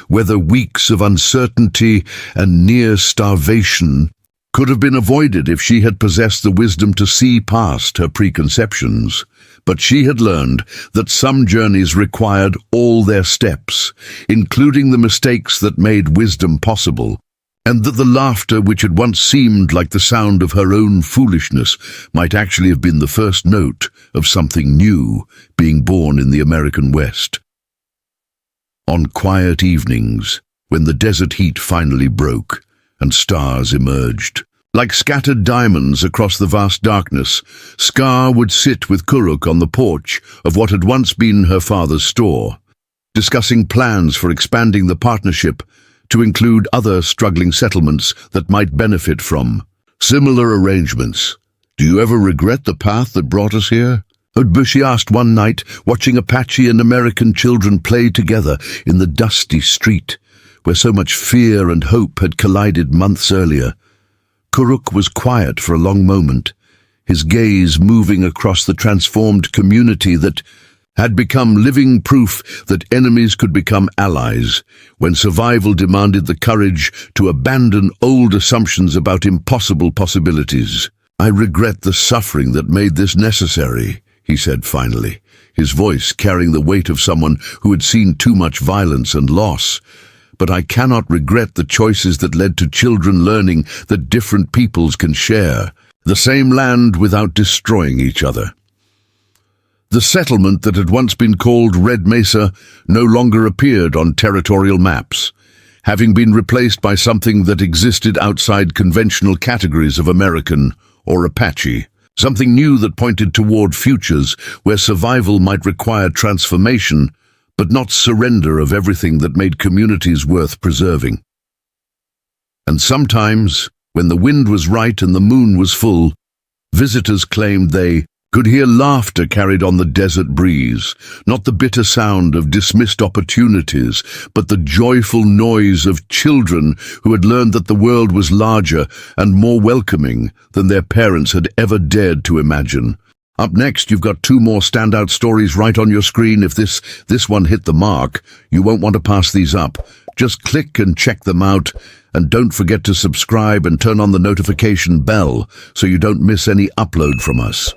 whether weeks of uncertainty and near starvation could have been avoided if she had possessed the wisdom to see past her preconceptions. But she had learned that some journeys required all their steps, including the mistakes that made wisdom possible, and that the laughter which had once seemed like the sound of her own foolishness might actually have been the first note of something new being born in the American West. On quiet evenings, when the desert heat finally broke and stars emerged, like scattered diamonds across the vast darkness, Scar would sit with Kuruk on the porch of what had once been her father's store, discussing plans for expanding the partnership to include other struggling settlements that might benefit from similar arrangements. "Do you ever regret the path that brought us here?" Bushi asked one night, watching Apache and American children play together in the dusty street, where so much fear and hope had collided months earlier. Kuruk was quiet for a long moment, his gaze moving across the transformed community that had become living proof that enemies could become allies when survival demanded the courage to abandon old assumptions about impossible possibilities. "I regret the suffering that made this necessary," he said finally, his voice carrying the weight of someone who had seen too much violence and loss. "But I cannot regret the choices that led to children learning that different peoples can share the same land without destroying each other." The settlement that had once been called Red Mesa no longer appeared on territorial maps, having been replaced by something that existed outside conventional categories of American or Apache, something new that pointed toward futures where survival might require transformation, but not surrender of everything that made communities worth preserving. And sometimes, when the wind was right and the moon was full, visitors claimed they could hear laughter carried on the desert breeze, not the bitter sound of dismissed opportunities, but the joyful noise of children who had learned that the world was larger and more welcoming than their parents had ever dared to imagine. Up next, you've got 2 more standout stories right on your screen. If this one hit the mark, you won't want to pass these up. Just click and check them out, and don't forget to subscribe and turn on the notification bell so you don't miss any upload from us.